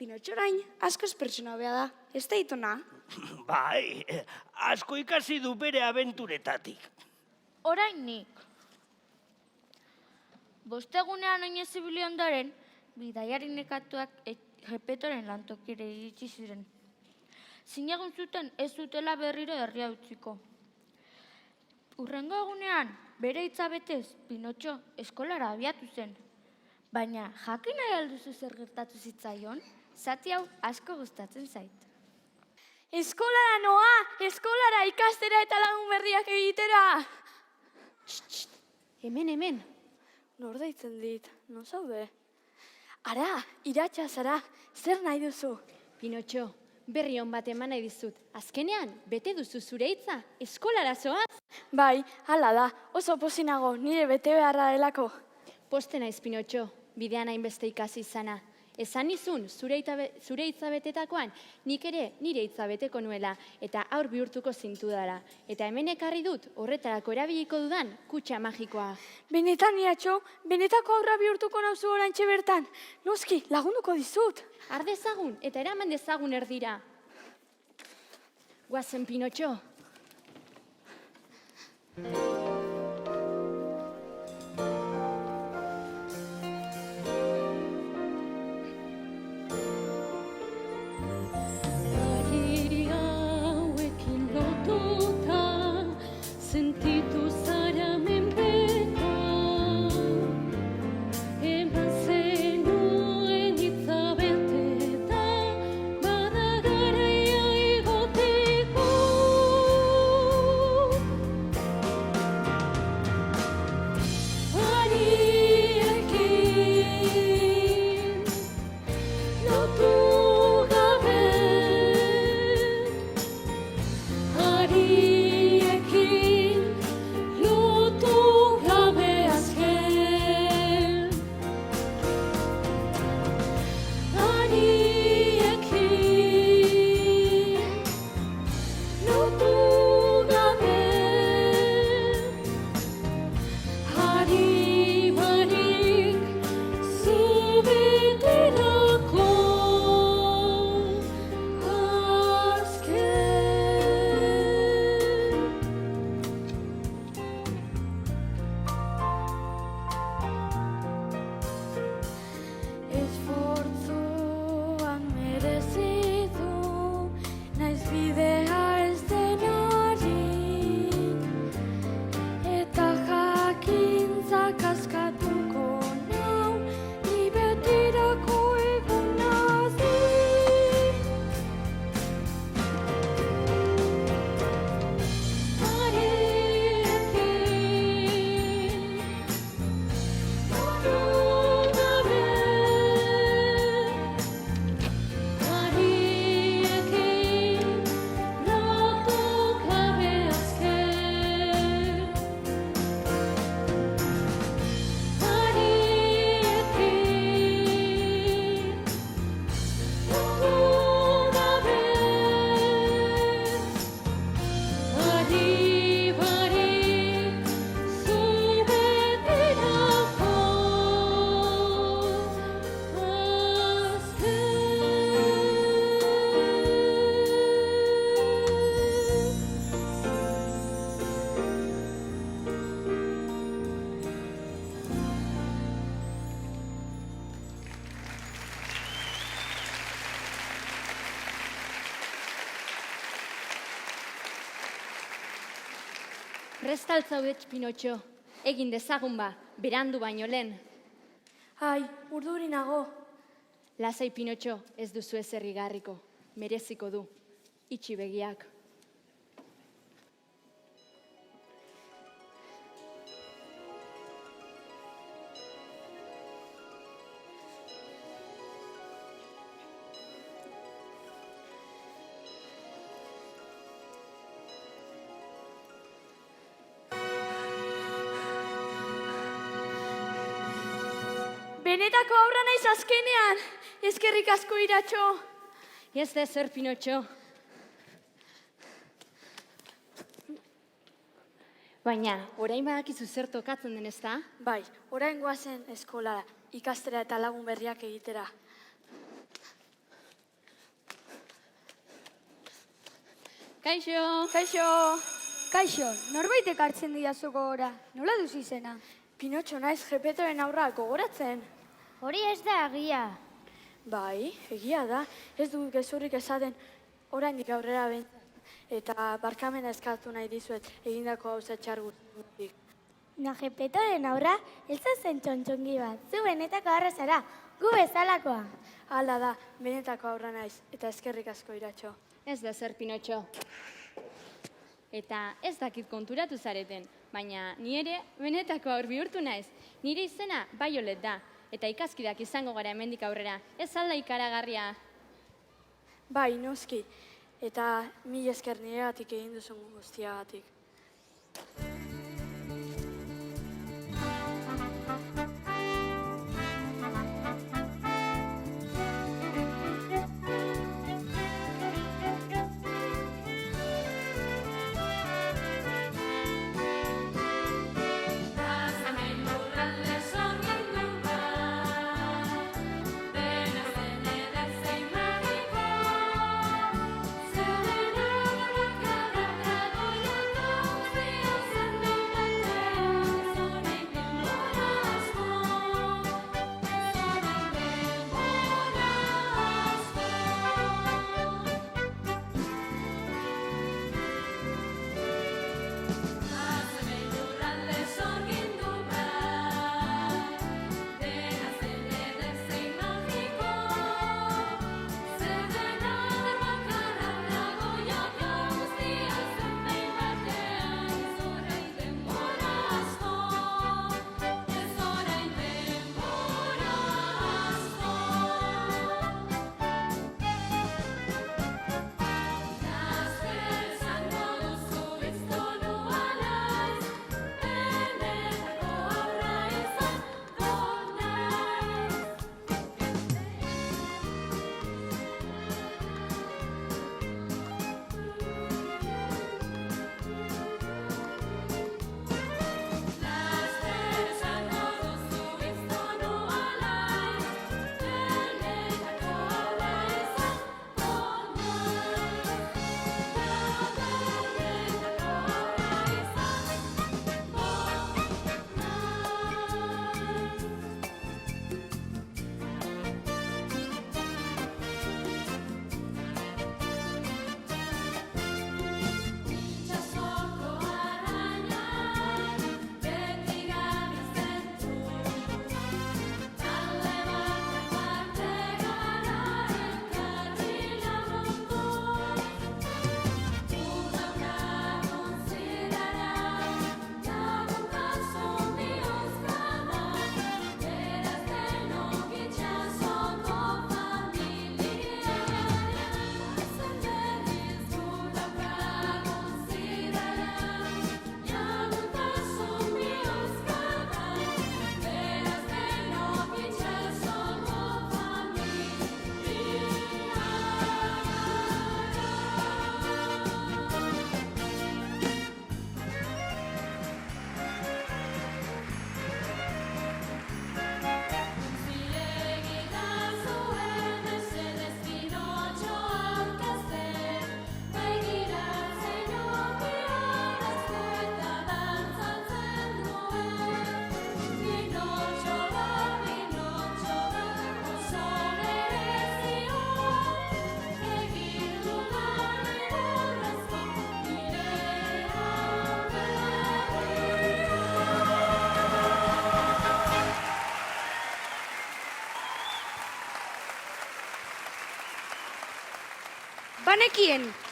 Pinotxorain askoz pertsona hobea da, ez da itona? Bai, asko ikasi du bere abenturetatik. Orain nik. Bostegunean oinez zibili ondoren, bidaiari nekatuak Gepetoren lantokire iritsi ziren. Zinegun zuten ez zutela berriro herria utziko. Hurrengo egunean, bere hitzabetez, Pinotxo eskolara abiatu zen. Baina, jakin nahi alduzu zer gertatu zitzaion, zati hau asko gustatzen zait. Eskolara noa! Eskolara ikastera eta lagun berriak egitera! Hemen. Nor deitzen dit, non zaude? Ara, iratxa zara, zer nahi duzu? Pinotxo, berri hon bat eman nahi dizut. Azkenean, bete duzu zure hitza, eskolara zoaz? Bai, hala da, oso pozinago, nire bete beharra delako. Poste naiz, Pinotxo, bidean hainbeste ikasi izana. Esan nizun, zure hitza betetakoan, nik ere nire hitza beteko nuela, eta aur bihurtuko zintu dara. Eta hemen ekarri dut, horretarako erabiliko dudan, kutxa magikoa. Benetan, iratxo, benetako aurra bihurtuko nauzu oraintxe bertan. Noski, lagunduko dizut. Har dezagun, eta eraman dezagun erdira. Guazen, Pinotxo. Sentitu zara menpeka, eman zenuen hitzabeteta, bada garaia igoteko. Hariekin lotu gabe, Prestalt zaudet, Pinotxo. Egin dezagun ba, berandu baino lehen. Ai, urduri nago. Lasai, Pinotxo, ez duzu ezer igarriko. Mereziko du. Itxi begiak. benetako aurra naiz azkenean. Eskerrik asko Iratxo. Ez da zer, Pinotxo. Baina, orain badakizu zer tokatzen den, ezta? Bai, orain goazen eskolara, ikastera eta lagun berriak egitera. Kaixo! Kaixo! Kaixo, norbaitek hartzen didazu gogora. Nola duzu izena? Pinotxo naiz Gepetoren aurra gogoratzen. Hori ez da egia. Bai, egia da. Ez du gezurrik esaten oraindik aurrera bentzat. Eta barkamena eskatu nahi dizuet egindako gauza txar guztiak. Na Gepetoren aurra, ez zen txontxongi bat. Zu benetako arra zara, gu bezalakoa. Hala da, benetako aurra naiz, eta eskerrik asko Iratxo. Ez da zer, Pinotxo. Eta ez dakit konturatu zareten, baina ni ere benetako aur bihurtu naiz. Nire izena Baiolet da, eta ikaskidak izango gara hemendik aurrera. Ez alda ikaragarria. Bai, noski. Eta mila esker niregatik egin duzun guztiagatik.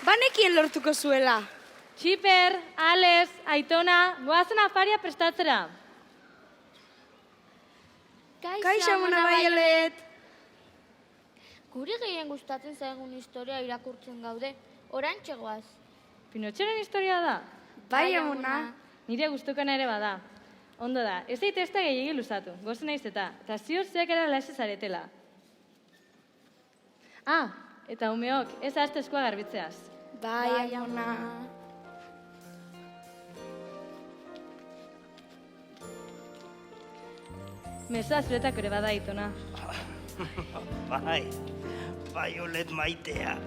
Banekien lortuko zuela. Txiper, Alex, Aitona, goazen afaria prestatzera. Kaixo, Mona Baiolet. Guri gehien gustatzen zaigun historia irakurtzen gaude, orantxe goaz. Pinotxoren historia da? Bai, Mona. Nire gustukoena ere bada. Ondo da, ez daitezta gehiagi luzatu, gozen naiz eta ziur zeak era lase zaretela. Eta umeok, ez ahazte eskua garbitzeaz. Bai, amona. Meza zuretak ere bada, Aitona. Bai, Violet maitea.